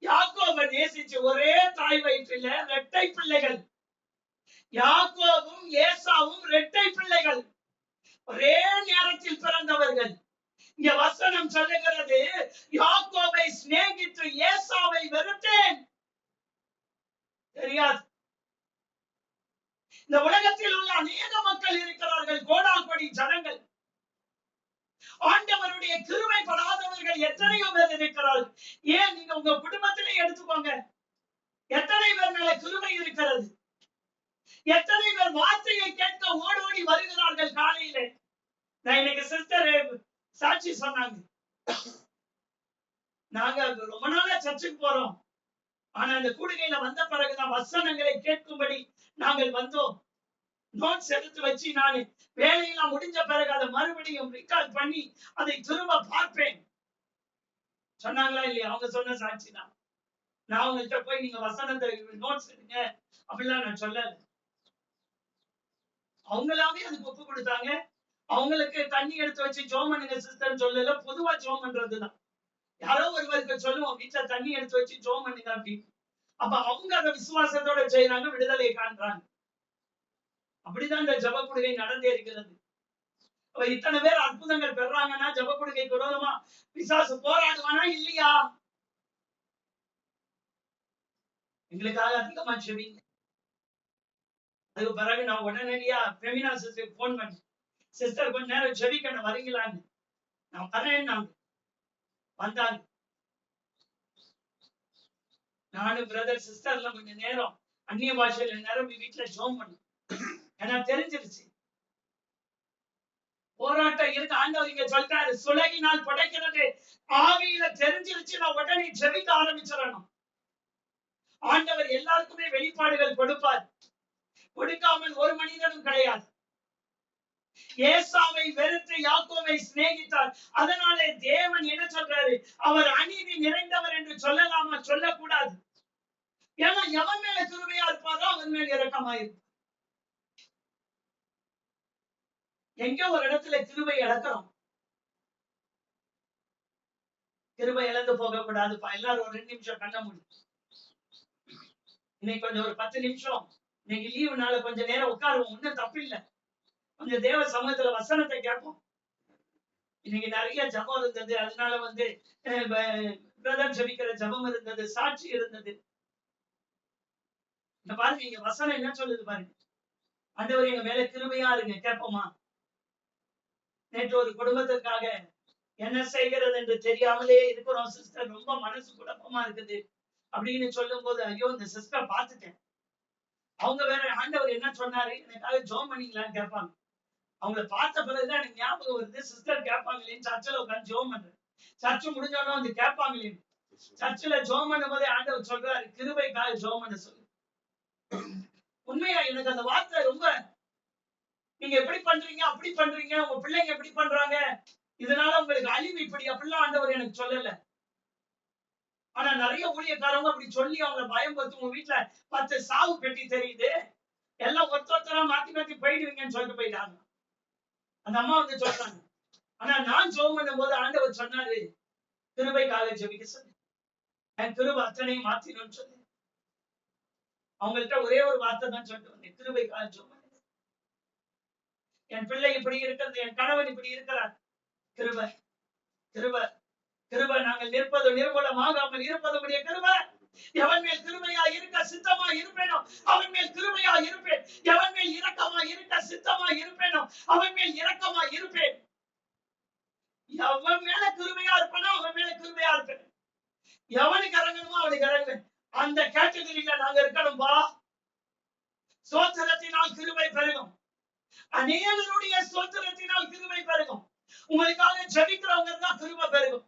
யாக்கோபை நேசிச்சு ஒரே தாய் வயிற்றில 2 பிள்ளைகள். யாக்கோபும் ஏசாவும் 2 பிள்ளைகள், ஒரே நேரத்தில் பிறந்தவர்கள். இங்க வசனம் சொல்லுகிறது, யாக்கோபை சிநேகித்து ஏசாவை வெறுத்தேன். தெரியாது? இந்த உலகத்தில் உள்ள அநேக மக்கள் இருக்கிறார்கள், கோடாகோடி ஜனங்கள். ஆண்டவருடைய கிருபை படாதவர்கள் எத்தனையோ பேர் இருக்கிறார்கள். ஏன் நீங்க உங்க குடும்பத்திலே எடுத்துக்கோங்க, எத்தனை பேர் மேல கிருபை இருக்கிறது, எத்தனை சாட்சி சொன்னாங்க. நாங்க ரொம்ப நாளா சர்ச்சுக்கு போறோம். ஆனா அந்த கூடுகையில வந்த பிறகுதான் வசனங்களை கேட்கும்படி நாங்கள் வந்தோம். நோட்ஸ் எடுத்து வச்சு நான் வேலையெல்லாம் முடிஞ்ச பிறகு அதை மறுபடியும் ரிகார்ட் பண்ணி அதை திரும்ப பார்ப்பேன். சொன்னாங்களா இல்லையா? அவங்க சொன்ன சாட்சி தான். நான் அவங்கள்ட்ட போய் நீங்க வசனத்தை நோட்ஸ் எடுங்க அப்படிலாம் நான் சொல்லல. அவங்களாவே அதுக்கு ஒப்பு கொடுத்தாங்க. அவங்களுக்கு தண்ணி எடுத்து வச்சு ஜோம் பண்ணுங்க சிஸ்டர் சொல்லல, பொதுவா ஜோம் பண்றதுதான். யாரோ ஒருவருக்கு சொல்லுவோம் வீட்டுல தண்ணி எடுத்து வச்சு ஜோம் பண்ணுங்க அப்படின்னு. அப்ப அவங்க அதை விசுவாசத்தோட செய்யறாங்க, விடுதலையை காண்றாங்க. அப்படிதான் இந்த ஜப கொடுகை நடந்தே இருக்கிறது. இத்தனை பேர் அற்புதங்கள் பெறாங்கன்னா ஜப கொடுகைக்கு விரோதமா பிசாசு போராடுவானா இல்லையா? எங்களுக்காக அதிகமா செவிங்க. அதுக்கு பிறகு நான் உடனடியா ஃபெமினா சிஸ்டருக்கு போன் பண்ணேன். சிஸ்டர் கொஞ்ச நேரம் ஜெபிக்கணும் வரீங்களான்னு. நான் வரேன். வந்தாங்க. நானும் பிரதர் சிஸ்டர்லாம் கொஞ்ச நேரம் அந்நிய பாஷையில நிரம்பி வீட்டுல ஜோம் பண்ணேன். ஏன்னா தெரிஞ்சிருச்சு போராட்டம் இருக்கு. ஆண்டவர் இங்க சொல்றாரு, சுலகினால் படைக்கிறது ஆவியில தெரிஞ்சிருச்சு. நான் உடனே ஜெபிக்க ஆரம்பிச்சிடணும். ஆண்டவர் எல்லாருக்குமே வெளிப்பாடுகள் கொடுப்பார். கொடுக்காமல் ஒரு மனிதனும் கிடையாது. ஏசாவை வெறுத்து யாக்கோவை சிநேகித்தார். அதனாலே தேவன் என்ன சொல்றாரு? அவர் அநீதி நிறைந்தவர் என்று சொல்லலாமா? சொல்லக்கூடாது. ஏன்னா எவன் மேல கிருபையா இருப்பாரோ அவன் மேல் இரக்கமாயிருப்பார். எங்க ஒரு இடத்துல கிருபை இழக்கிறோம். கிருபை இழந்து போக கூடாதுப்பா. எல்லாரும் ஒரு 2 நிமிஷம் கண்ண முடியும். இன்னைக்கு கொஞ்சம் ஒரு 10 நிமிஷம் இன்னைக்கு லீவுனால கொஞ்ச நேரம் உட்காருவோம். ஒன்னும் தப்பு இல்லை. கொஞ்சம் தேவ சமூகத்துல வசனத்தை கேட்போம். இன்னைக்கு நிறைய ஜபம் இருந்தது. அதனால பிரதர் ஜபிக்கிற ஜபம் இருந்தது, சாட்சி இருந்தது. இந்த பாருங்க இங்க வசனம் என்ன சொல்லுது பாருங்க. ஆண்டவர் எங்க மேல கிருபையா இருங்க, கேட்போமா? நேற்று ஒரு குடும்பத்திற்காக என்ன செய்கிறது என்று தெரியாமலே இருக்கிறோம் சிஸ்டர், ரொம்ப மனசு குழப்பமா இருக்குது அப்படின்னு சொல்லும் போது, ஐயோ இந்த சிஸ்டர் பார்த்துட்டேன். அவங்க வேற ஆண்டவர் என்ன சொன்னாரு எனக்காக ஜோம் பண்ணீங்களான்னு கேட்பாங்க. அவங்களை பார்த்த பிறகுதான் எனக்கு ஞாபகம் வருது, சிஸ்டர் கேட்பாங்களேன்னு சர்ச்சில் உட்காந்து ஜோம் பண்றேன். சர்ச்சு முடிஞ்சோன்னா வந்து கேட்பாங்களே. சர்ச்சில் ஜோம் பண்ணும் போதே ஆண்டவர் சொல்றாரு, கிருபைக்காக ஜோம் பண்ண சொல்லு. உண்மையா எனக்கு அந்த வார்த்தை ரொம்ப, நீங்க எப்படி பண்றீங்க அப்படி பண்றீங்க, உங்க பிள்ளைங்க எப்படி பண்றாங்க, இதனால உங்களுக்கு அழிவு இப்படி அப்படிலாம் ஆண்டவர் எனக்கு சொல்லல. ஆனா நிறைய ஊழியக்காரங்க அப்படி சொல்லி அவங்களை பயம் பத்து, உங்க வீட்டுல 10 சாவு பெட்டி தெரியுது, எல்லாம் ஒருத்தரா மாத்தி மாத்தி போயிடுவீங்கன்னு சொல்லிட்டு போயிட்டாங்க. அந்த அம்மா வந்து சொல்றாங்க. ஆனா நான் ஜெபம் பண்ணும் போது ஆண்டவர் சொன்னாரு, கிருபைக்காக ஜெபிக்க சொல்லு, என் கிருபை அத்தனையும் மாத்தினும்னு சொல்லு. அவங்கள்ட்ட ஒரே ஒரு வார்த்தை தான் சொல்லிட்டு வந்தேன், கிருபைக்காக ஜெபம் பண்ணு. என் பிள்ளை இப்படி இருக்கிறது, என் கணவன் இப்படி இருக்கிறார், கிருபை கிருபை கிருபை. நாங்கள் நிற்பது நிர்மூலமாகாமல் இருப்பது உடைய கிருபை. எவன் மேல் கிருபையா இருக்க சித்தமா இருப்பேனோ அவன் மேல் கிருபையா இருப்பேன். எவன் மேல் இரக்கமா இருக்க சித்தமா இருப்பேனோ அவன் மேல் இரக்கமா இருப்பேன். எவன் மேல கிருபையா இருப்பேனோ அவன் மேல கிருபையா இருப்பேன். எவனுக்கு இறங்கணுமோ அவனுக்கு இறங்குவேன். அந்த கேட்டகரியில நாங்க இருக்கணும்பா. சோத்திரத்தினால் கிருபை பெருகும். அநேகருடைய சோத்திரத்தினால் கிருபை பெருகும். உங்களுக்காக ஜெபிக்கிறவங்க தான் கிருபை பெருகும்.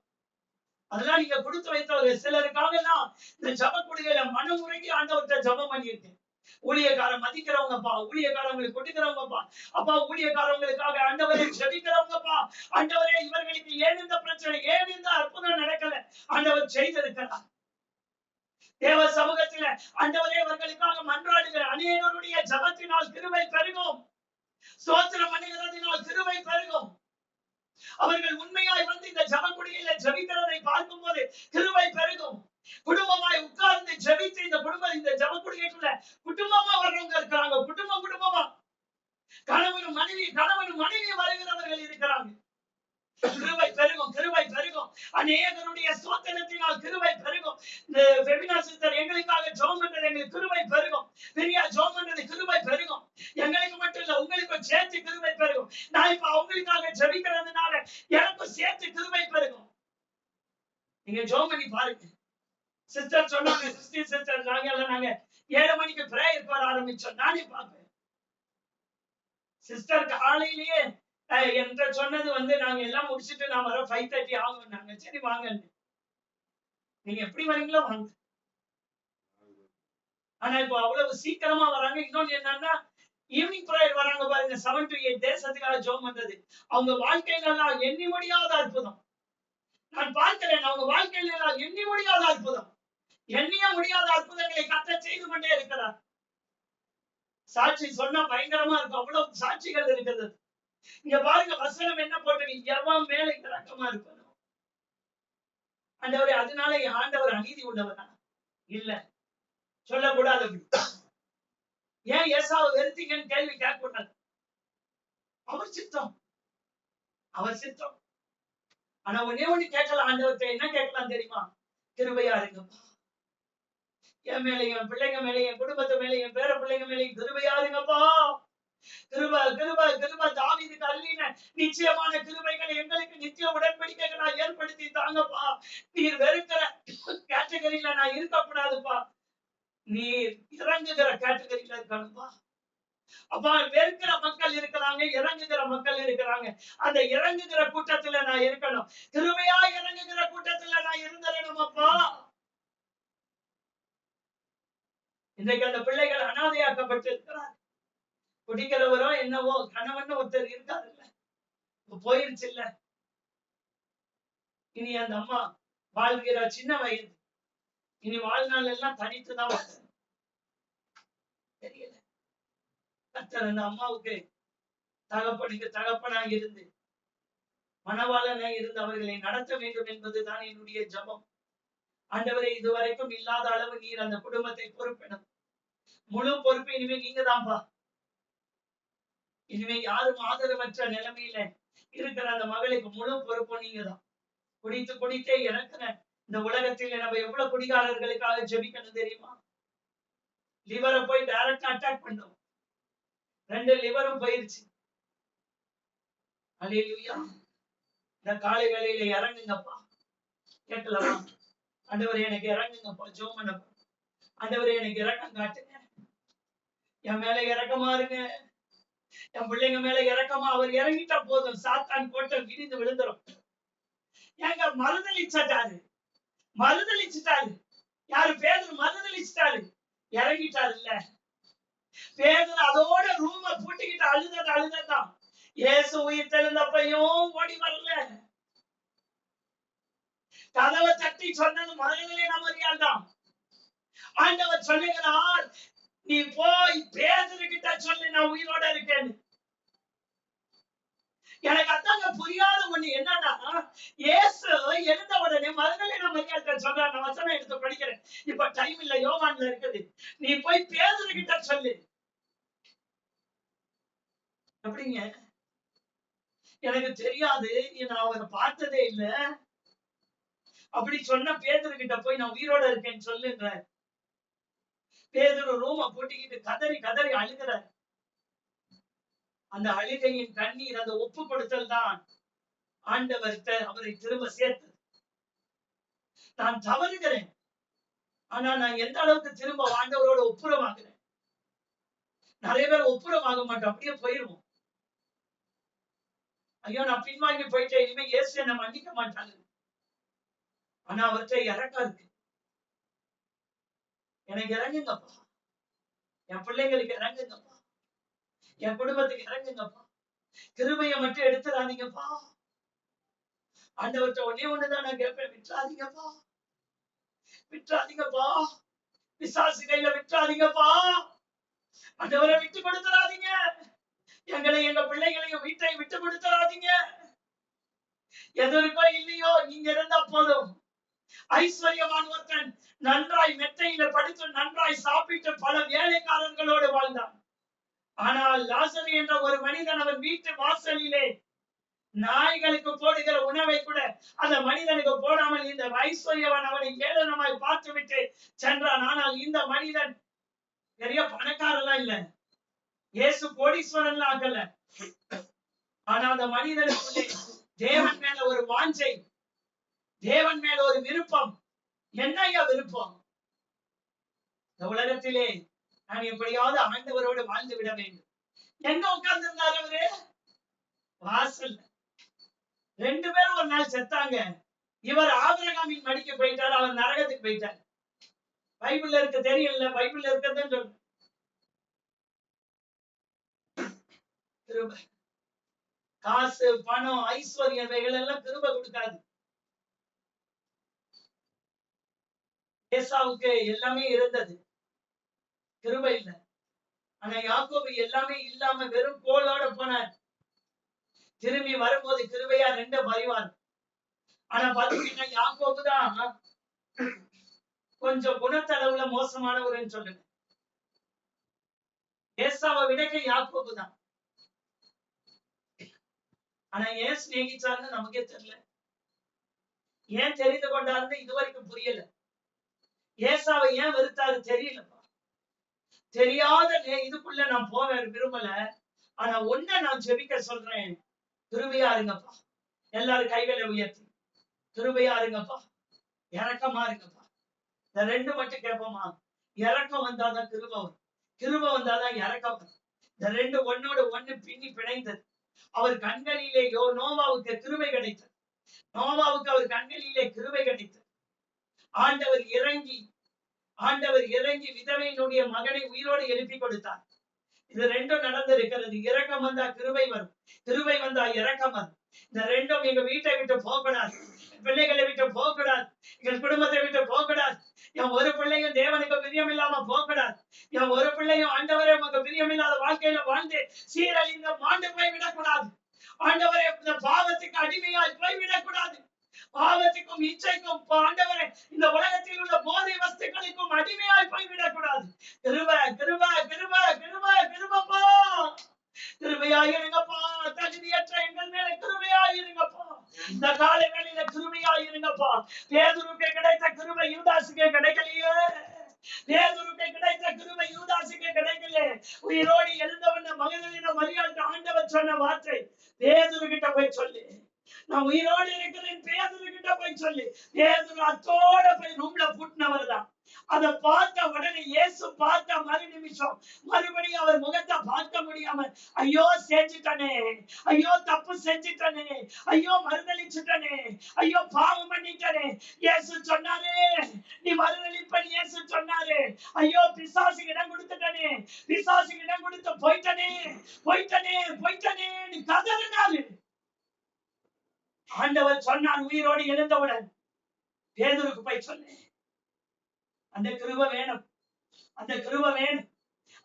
அதெல்லாம் நீங்க கொடுத்து வைத்தவர்கள். சிலருக்காக எல்லாம் இந்த ஜப கொடுகையில மனம் உருகி ஆண்டவர்கிட்ட ஜபம் பண்ணியிருக்கேன். ஊழியக்காரன் மதிக்கிறவங்கப்பா, ஊழியக்காரங்களுக்கு கொடுக்கிறவங்கப்பா, அப்பா ஊழியக்காரங்களுக்காக ஆண்டவரை ஜெபிக்கிறவங்கப்பா, ஆண்டவரே இவர்களுக்கு ஏன் இந்த பிரச்சனை, ஏன் இந்த அற்புதம் நடக்கல, ஆண்டவர் செய்திருக்கிறார். தேவ சமூகத்தில ஆண்டவரே இவர்களுக்காக மன்றாடுகிற அநேகருடைய ஜபத்தினால் கிருபை பெருகும். ஸ்தோத்திரம் பண்ணுகிறதினால் கிருபை பெருகும். அவர்கள் உண்மையாய் வந்து இந்த ஜப கொடுகையில ஜெபிக்கிறதை பார்க்கும் போது கிருபை பெருகும். குடும்பமாய் உட்கார்ந்து ஜெபித்து இந்த ஜப கொடுகைக்குள்ள குடும்பமா வர்றவங்க இருக்கிறாங்க. குடும்பமா கணவனும் மனைவி வருகிறவர்கள் இருக்கிறாங்க. கிருபை பெருகும், கிருபை பெருகும். அநேகருடைய சோத்திரத்தினால் கிருபை பெருகும். இந்த ஃபெமினா சிஸ்டர் எங்களுக்காக ஜெபம் பண்றது எங்களுக்கு கிருபை பெருகும். பெரியா ஜெபம் பண்றது கிருபை பெருகும். எங்களுக்கு மட்டும் இல்ல, உங்களுக்கும் சேர்த்து கிருபை பெருகும். நான் இப்ப அவங்களுக்காக ஜெபிக்கிறதுனால எனக்கும் சேர்த்து கிருபை பெருகும். நீங்க ஜெபம் பண்ணி பாருங்க. சிஸ்டர் சொன்னாங்க, சிஸ்டர் நாங்க 7 மணிக்கு பிரேயர் வர ஆரம்பிச்சோம். நானே பார்ப்பேன் சிஸ்டர் காலையிலேயே என்கிட்ட சொன்னது நாங்க எல்லாம் முடிச்சுட்டு நான் வர 5:30 ஆகும். சரி வாங்க, நீங்க எப்படி வரீங்களோ வாங்க. ஆனா இப்ப அவ்வளவு சீக்கிரமா வராங்க. இன்னொன்னு என்னன்னா, ஈவினிங் பிரேயர் வராங்க பாருங்க, 7 to 8 தேசத்துக்காக ஜெபம் பண்றது. அவங்க வாழ்க்கையில எல்லாம் எண்ணி முடியாத அற்புதம் நான் பார்க்கிறேன். அவங்க வாழ்க்கையில எல்லாம் எண்ணி முடியாத அற்புதம், எண்ணிய முடியாத அற்புதங்களை கர்த்தர் செய்து கொண்டே இருக்கிறார். சாட்சி சொன்னா பயங்கரமா இருக்கும், அவ்வளவு சாட்சிகள் இருக்கிறது. இங்க பாருங்க, வசனம் என்ன போட்டிருக்கு, எவன் மேல இரக்கமா இருப்பானோ. ஆண்டவரே, அதனால என் ஆண்டவர் அநீதி உள்ளவரா? இல்ல, சொல்லக்கூடாது. ஏன் ஏசாவை வெறுத்தீங்கன்னு கேள்வி கேட்கக்கூடாது. அவர் சித்தம், அவர் சித்தம். ஆனா ஒன்னே ஒண்ணு கேட்கலாம் ஆண்டவர்கிட்ட. என்ன கேட்கலாம் தெரியுமா? கிருபையா இருங்கப்பா, என் மேல, என் பிள்ளைங்க மேல, என் குடும்பத்து மேல, என் பேர பிள்ளைங்க மேல கிருபையா இருங்கப்பா. கிருப கிருப கிருப தாவீதுக்கு அருளின நிச்சயமான கிருபைகளை எங்களுக்கு நித்திய உடன்படிக்கைகளை ஏற்படுத்தி தாங்கப்பா. நீர் வெறுக்கிற கேட்டகரியில நான் இருக்கக்கூடாதுப்பா, நீர் இறங்குகிற கேட்டகரியில இருக்கணும்பா. அப்பா, வெறுக்கிற மக்கள் இருக்கிறாங்க, இறங்குகிற மக்கள் இருக்கிறாங்க. அந்த இறங்குகிற கூட்டத்துல நான் இருக்கணும். கிருபையா இறங்குகிற கூட்டத்துல நான் இருந்தேனும் அப்பா. இன்றைக்கு அந்த பிள்ளைகள் அனாதையாக்கப்பட்டு இருக்கிறார். குடிக்கிறவரோ என்னவோ, கணவன் ஒருத்தர் இருக்காரு இல்ல, போயிருச்சு இல்ல. இனி அந்த அம்மா வாழ்கிற சின்ன வயது, இனி வாழ்நாள் எல்லாம் தனித்துதான் தெரியல. கர்த்தர் அந்த அம்மாவுக்கு தகப்பனுக்கு தகப்பனாக இருந்து, மணவாளனாக இருந்து அவர்களை நடத்த வேண்டும் என்பதுதான் என்னுடைய ஜபம். ஆண்டவரே, இதுவரைக்கும் இல்லாத அளவு நீர் அந்த குடும்பத்தை பொறுப்பிடும். முழு பொறுப்பு இனிமே நீங்க தான்ப்பா. இனிமே யாரும் ஆதரவற்ற நிலைமையில இருக்கிற அந்த மகளுக்கு முழு பொறுப்பு நீங்க தான். குடித்து குடித்தே இறக்குற இந்த உலகத்தில் நம்ம எவ்வளவு குடிகாரர்களுக்காக ஜெபிக்கணும் தெரியுமா? லிவரை போய் டைரக்டா அட்டாக் பண்ணோம், 2 லிவரும் போயிருச்சு. அல்லேலூயா. இந்த காலை வேளையில இறங்குங்கப்பா. கேட்கலாமா? ஆண்டவரே, எனக்கு இறங்குங்கப்பா. ஜெபம் பண்ணப்பா. ஆண்டவரே, எனக்கு இறக்கம் காட்டுங்க. என் மேல இறக்கமா இருங்க. என் பிள்ளைங்க மேல இறக்கமா. அவர் இறங்கிட்டா போதும், சாத்தான் கோட்டை விரிந்து விழுந்துரும். ஏங்க, மறுதளிச்சிட்டாரு, மறுதளிச்சிட்டாரு. யாரு? பேதுரு மறுதளிச்சிட்டாரு, இறங்கிட்டாரு இல்ல. பேதுரு அதோட ரூம பூட்டிக்கிட்டு அழுததான். இயேசு உயிர் தெழுந்தப்பையும் ஓடி வரல. கதவை தட்டி சொன்னது மகதலேனா மரியாள் தான். ஆண்டவர் சொல்லுகிறார், நீ போய் பேதுரு கிட்ட சொல்லு, நான் உயிரோட இருக்கேன்னு. எனக்கு அதாங்க புரியாத ஒண்ணு என்னன்னா, இயேசு எழுந்த உடனே மகதலேனா மரியாள் சொல்றாரு. நான் வசனம் எடுத்து படிக்கிறேன், இப்ப டைம் இல்ல, யோவான்ல இருக்குது. நீ போய் பேதுரு கிட்ட சொல்லு. எப்படிங்க? எனக்கு தெரியாது, நான் அவரை பார்த்ததே இல்ல. அப்படி சொன்ன பேதுரு கிட்ட போய் நான் உயிரோட இருக்கேன்னு சொல்லுன்ற. பேதுரு ரூம பூட்டிக்கிட்டு கதறி கதறி அழுகிறார். அந்த அழுகையின் கண்ணீர், அந்த ஒப்பு கொடுத்தல் தான் ஆண்டவர்கிட்ட அவரை திரும்ப சேர்த்து. நான் தவறுகிறேன், ஆனா நான் எந்த அளவுக்கு திரும்ப ஆண்டவரோட ஒப்புரவாகிறேன். நிறைய பேர் ஒப்புரவாக மாட்டோம், அப்படியே போயிருவோம். ஐயோ, நான் பின்வாங்கி போயிட்டேன், இனிமே இயேசு என்ன மன்னிக்க மாட்டாங்க. ஆனா அவர்கிட்ட இறக்கம் இருக்கு. எனக்கு இறங்குங்கப்பா, என் பிள்ளைங்களுக்கு இறங்குங்கப்பா, என் குடும்பத்துக்கு இறங்குங்கப்பா. கிருபையை மட்டும் எடுத்துறாதீங்கப்பா. ஆண்டவர்கிட்ட ஒன்னே ஒண்ணுதான் நான் கேட்பேன், விட்டுறாதீங்கப்பா, விட்டுறாதீங்கப்பா. பிசாசு கையில விட்டுறாதீங்கப்பா. ஆண்டவரை விட்டு கொடுத்துறாதீங்க. எங்களை, எங்க பிள்ளைகளையும் வீட்டையும் விட்டு கொடுத்துறாதீங்க. எதற்கோ இல்லையோ, நீங்க இருந்தா போதும். ஐஸ்வர்யவான் ஒருத்தன் நன்றாய் மெத்தையில படுத்து நன்றாய் சாப்பிட்டு பல வேலைக்காரர்களோடு வாழ்ந்தான். ஆனால் லாசரு என்ற ஒரு மனிதன் அவன் வீட்டு வாசலிலே நாய்களுக்கு போடுகிற உணவை கூட அந்த மனிதனுக்கு போடாமல் இந்த ஐஸ்வர்யவான் அவனை ஏளனமாய் பார்த்து விட்டு சென்றான். ஆனால் இந்த மனிதன் பெரிய பணக்காரலாம் இல்ல, இயேசு கோடீஸ்வரன் ஆகல. ஆனா அந்த மனிதனுக்குள்ளே தேவன் மேல ஒரு வாஞ்சை, தேவன் மேல ஒரு விருப்பம். என்னையா விருப்பம்? இந்த உலகத்திலே நான் எப்படியாவது ஆண்டவரோடு வாழ்ந்து விட வேண்டும். எங்க உட்கார்ந்து இருந்தாரு அவரு? வாசல் 2 பேரும் ஒரு நாள் செத்தாங்க. இவர் ஆபிரகாமின் மடிக்கு போயிட்டார், அவர் நரகத்துக்கு போயிட்டார். பைபிள்ல இருக்க தெரியல, பைபிள்ல இருக்கதான் சொல்றேன். கிருபை, காசு, பணம், ஐஸ்வர்யம் இவைகள் எல்லாம் கிருபை கொடுக்காது. ஏசாவுக்கு எல்லாமே இருந்தது, கிருபை இல்ல. ஆனா யாக்கோபு எல்லாமே இல்லாம வெறும் கோலோட போனார். திரும்பி வரும்போது கிருபையா 2 அறிவார். ஆனா பாத்தீங்கன்னா யாக்கோபு தான் கொஞ்சம் குணத்தளவுல மோசமானவர்னு சொல்லுங்க. ஏசாவை விடக்க யாக்கோபு தான். ஆனா ஏன் சிநேகிச்சாருன்னு நமக்கே தெரியல, ஏன் தெரிந்து கொண்டாருன்னு இதுவரைக்கும் புரியல. ஏசாவை ஏன் வெறுத்தாரு தெரியலப்பா. தெரியாத இதுக்குள்ள நான் போக விரும்பல. ஆனா ஒன்ன நான் ஜெபிக்க சொல்றேன், கிருபையா இருங்கப்பா. எல்லாரும் கைகளை உயர்த்தி கிருபையா இருங்கப்பா, இறக்கமா இருங்கப்பா. இந்த 2 மட்டும் கேட்போமா? இறக்கம் வந்தாதான் கிருபை வரும், கிருபை வந்தாதான் இறக்கம் வரும். இந்த 2 ஒன்னோட ஒண்ணு பின்னி பிணைந்தது. அவர் கண்களிலே நோவாவுக்கு கிருபை கிடைத்தது. நோவாவுக்கு அவர் கண்களிலே கிருபை கிடைத்தது. ஆண்டவர் இறங்கி விதவையினுடைய மகனை உயிரோடு எழுப்பி கொடுத்தார். இது 2 நடந்திருக்கிறது. இரக்கம் வந்தா கிருபை வரும், கிருபை வந்தா இரக்கம் வரும். இந்த 2 எங்க வீட்டை விட்டு போகக்கூடாது, பிள்ளைகளை விட்டு போகக்கூடாது, எங்கள் குடும்பத்தை விட்டு போகக்கூடாது. என் ஒரு பிள்ளையும் தேவனுக்கு பிரியம் இல்லாம போகக்கூடாது. என் ஒரு பிள்ளையும் ஆண்டவரே உமக்கு பிரியம் இல்லாத வாழ்க்கையில வாழ்ந்து சீரழிந்த மாண்டு போய்விடக்கூடாது. ஆண்டவரே இந்த பாவத்துக்கு அடிமையால் போய்விடக்கூடாது. பாவத்துக்கும் இச்சைக்கும் ஆண்டவரே இந்த உலகத்தில் உள்ள போதை வஸ்துக்களுக்கும் அடிமையாய் போய்விடக்கூடாது. கிருபை கிருபை கிருபை கிருபை கிருபப்பா, கிருபையாயிருங்கப்பா. தகுதியற்ற எங்கள் மேல கிருபையாயிருங்கப்பா. இந்த காலை வேளையில கிருபையாயிருங்கப்பா. பேதுருக்கு கிடைத்த கிருபை யூதாசுக்கு கிடைக்கலையே. பேதுருக்கு கிடைத்த கிருபை யூதாசுக்கு கிடைக்கல. உயிரோடு எழுந்தவன மகனிடம் மரியாதை ஆண்டவர் சொன்ன வார்த்தை, பேதுரு கிட்ட போய் சொல்லு, நான் உயிரோடு இருக்கிறேன். பேதுரு கிட்ட போய் சொல்லு. பேதுரு அத்தோட போய் ரூம்ல பூட்டினவர் தான். அதை பார்த்த உடனே இயேசு பார்த்த மறு நிமிஷம் மறுபடியும் அவர் முகத்தை பார்க்க முடியாம, ஐயோ செஞ்சுட்டனே, ஐயோ தப்பு செஞ்சுட்டனே, ஐயோ மறுதளிச்சுட்டனே, ஐயோ பாவம் பண்ணிட்டனே. இயேசு சொன்னாரே, நீ மறுதளிப்பன். இயேசு சொன்னாரு, ஐயோ பிசாசுக்கு இடம் கொடுத்துட்டனே, பிசாசுக்கு இடம் கொடுத்து போயிட்டனே போயிட்டனே போயிட்டனே நீ கதறினாரு. ஆண்டவர் சொன்னார் உயிரோடு எழுந்தவுடன், பேதுருக்கு போய் சொன்னேன். அந்த கிருபை வேணும், அந்த கிருபை வேணும்,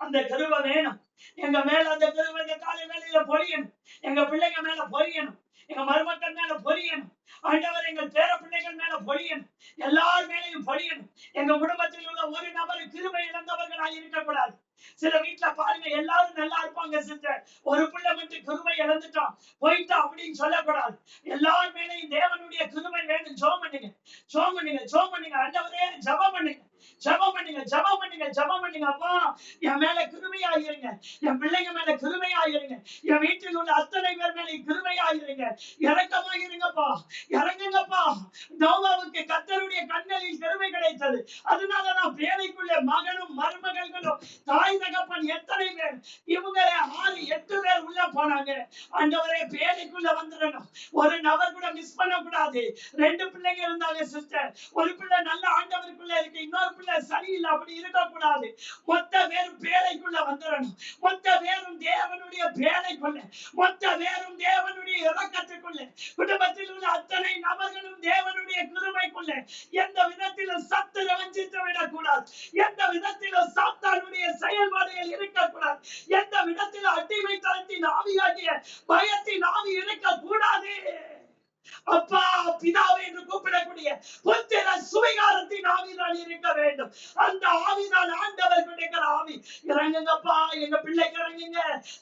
அந்த கிருபை வேணும். எங்க மேல அந்த கிருபை இந்த காலை வேளையில பொழியணும். எங்க பிள்ளைங்க மேல பொழியணும், எங்க மருமக்கள் மேல பொழியணும். ஆண்டவர் எங்கள் பேர பிள்ளைகள் மேல பொழியணும், எல்லார் மேலையும் பொழியணும். எங்க குடும்பத்தில் உள்ள ஒரு நபர் கிருபை இழந்தவர்களாக இருக்கக்கூடாது. சில வீட்டுல பாருங்க, எல்லாரும் நல்லா இருப்பாங்க சிஸ்டர், ஒரு பிள்ளை மட்டும் கிருபை இழந்துட்டான் போயிட்டா அப்படின்னு சொல்லக்கூடாது. எல்லார் மேலையும் தேவனுடைய கிருபை வேணும். ஜெபம் பண்ணுங்க, ஜெபம் பண்ணுங்க, ஜெபம் பண்ணுங்க. ஆண்டவரே ஜெபம் பண்ணுங்க, ஜெபம் பண்ணுங்க, ஜெபம் பண்ணுங்க, ஜெபம் பண்ணுங்க. அப்பா என் மேல கிருபையாயிருங்க, என் பிள்ளைங்க மேல கிருபையாயிருங்க, என் வீட்டில் உள்ள அத்தனை பேர் மேல கிருபையாயிருங்க, இரக்கமாயிருங்கப்பா, இறங்குங்கப்பா. நோவாவுக்கு கர்த்தருடைய கண்களில் கிருபை கிடைத்தது. அதனாலதான் பேழைக்குள்ள மகனும் மருமகள்களும் தாய் தகப்பன் எத்தனை பேர், இவங்க 6-8 பேர் உள்ள போனாங்க. ஆண்டவரே பேழைக்குள்ள வந்துடணும், ஒரு நபர் கூட மிஸ் பண்ண கூடாது. 2 பிள்ளைங்க இருந்தாங்க சிஸ்டர், ஒரு பிள்ளை நல்ல ஆண்டவருக்குள்ள இருக்கு, இன்னொரு பிள்ளை சரியில்லை, அப்படி இருக்கக்கூடாது. மொத்த பேரும் பேழைக்குள்ள வந்துடணும், மொத்த பேரும் தேவனுடைய பேழைக்குள்ள, மொத்த பேரும் தேவனுடைய இரக்கத்துக்குள்ள, குடும்பத்தில் உள்ள அத்தனை நபர்களும் தேவனுடைய கிருபைக்குள்ள. எந்த விதத்திலும் சத்து வஞ்சித்து விடக்கூடாது, எந்த விதத்திலும் சாத்தானுடைய செயல்பாடுகள் இருக்கக்கூடாது, எந்த விதத்திலும் அடிமைத்தனத்தின் ஆவியாகிய பயத்தின் ஆவி இருக்கக்கூடாது. அப்பா பிதாவை என்று கூப்பிடக்கூடிய புத்திர சுவிகாரத்தின் ஆவிதான் இருக்க வேண்டும். அந்த ஆவிதான் ஆண்டவர் கொடுக்கிற ஆவி. இறங்குங்கப்பா, எங்க பிள்ளைக்கு இறங்குங்க.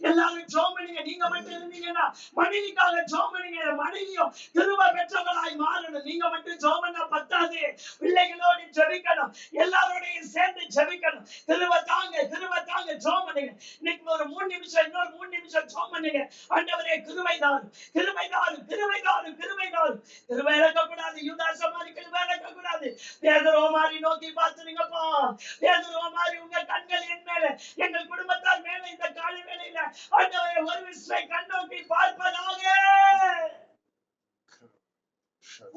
எல்லாரும் ஜெபம் பண்ணுங்க. நீங்க மட்டும் இருந்தீங்கன்னா மனைவிக்காக ஜெபம் பண்ணுங்க. மனைவியும் கிருபை பெற்றவர்களாய் மாறணும். நீங்க மட்டும் ஜெபம் பண்ண பத்தாது, பிள்ளைகளோடு ஜெபிக்கணும், எல்லாரோடையும் சேர்ந்து ஜெபிக்கணும். கிருபை தாங்க, கிருபை தாங்க, ஜெபம் பண்ணுங்க. இன்னைக்கு ஒரு 3 நிமிஷம், இன்னொரு 3 நிமிஷம் ஜெபம் பண்ணுங்க. ஆண்டவரே கிருபை தாரும், கிருபை தாரும், கிருபை தாரும், கிருபை தாரும். கிருபை இழக்கக்கூடாது, யூதாஸ் மாதிரி கிருபை இழக்கக்கூடாது. பேதுரு மாதிரி நோக்கி பார்த்துருங்கப்பா. பேதுரு மாதிரி உங்க கண்கள் என் மேல, எங்கள் குடும்பத்தார் மேல இந்த காலை வேளையில ஆண்டவரே ஒரு விசை கண்ணோக்கி பார்ப்பதாக.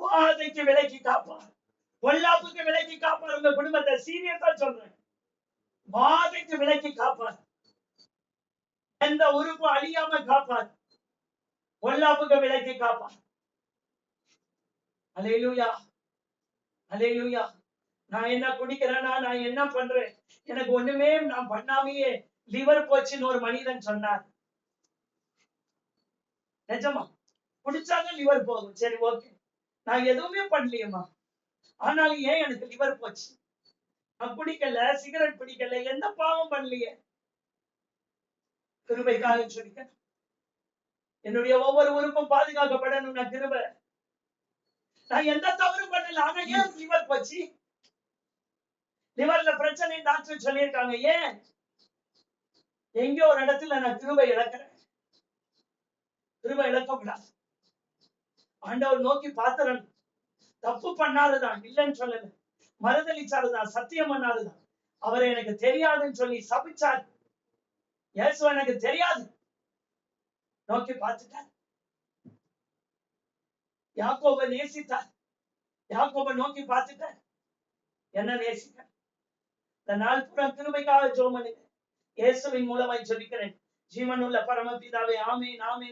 வாதைக்கு விலக்கி காப்பார், பொல்லாப்புக்கு விலக்கி காப்பார். உங்க குடும்பத்தை சீரியஸா சொல்றேன், வாதைக்கு விலக்கி காப்பார். எந்த உறுப்பு அழியாம காப்பார், பொல்லாப்புக்கு விலக்கி காப்பார். அல்லேலூயா, அல்லேலூயா. நான் என்ன குடிக்கிறேன்னா, நான் என்ன பண்றேன், எனக்கு ஒண்ணுமே நான் பண்ணாமையே லிவர் போச்சுன்னு ஒரு மனிதன் சொன்னார். நிஜமா குடிச்சாங்க லிவர் போகும், சரி ஓகே, நான் எதுவுமே பண்ணலையம்மா, ஆனாலும் ஏன் எனக்கு லிவர் போச்சு? நான் குடிக்கல, சிகரெட் பிடிக்கல, எந்த பாவம் பண்ணலையே. கிருபைக்காக சொல்லிக்க, என்னுடைய ஒவ்வொரு உறுப்பும் பாதுகாக்கப்படணும். நான் கிருபை, நான் எந்த தவறு பண்ணல, ஆனா ஏன் லிவர் போச்சு? லிவர்ல பிரச்சனை டாக்டர் சொல்லியிருக்காங்க. ஏன்? எங்கேயோ ஒரு இடத்துல நான் கிருபை இழக்கிறேன். கிருபை இழக்கக்கூடாது. ஆண்டவர் நோக்கி பாத்திரன், தப்பு பண்ணாதுதான், இல்லைன்னு சொல்லல, மறுதளிச்சாருதான், சத்தியம் பண்ணாதுதான், அவரை எனக்கு தெரியாதுன்னு சொல்லி சபிச்சார். இயேசு எனக்கு தெரியாது, நோக்கி பார்த்துட்டார். யாக்கோபை நேசித்தார், யாக்கோபை நோக்கி பார்த்துட்டார், என்ன நேசிக்க. இந்த நாள் பூரா கிருபைக்காக ஜெபம் பண்ணுங்க. இயேசுவின் மூலமாய் ஜெபிக்கிறேன். ஜீவனுள்ள பரமபிதாவே, ஆமென், ஆமென்.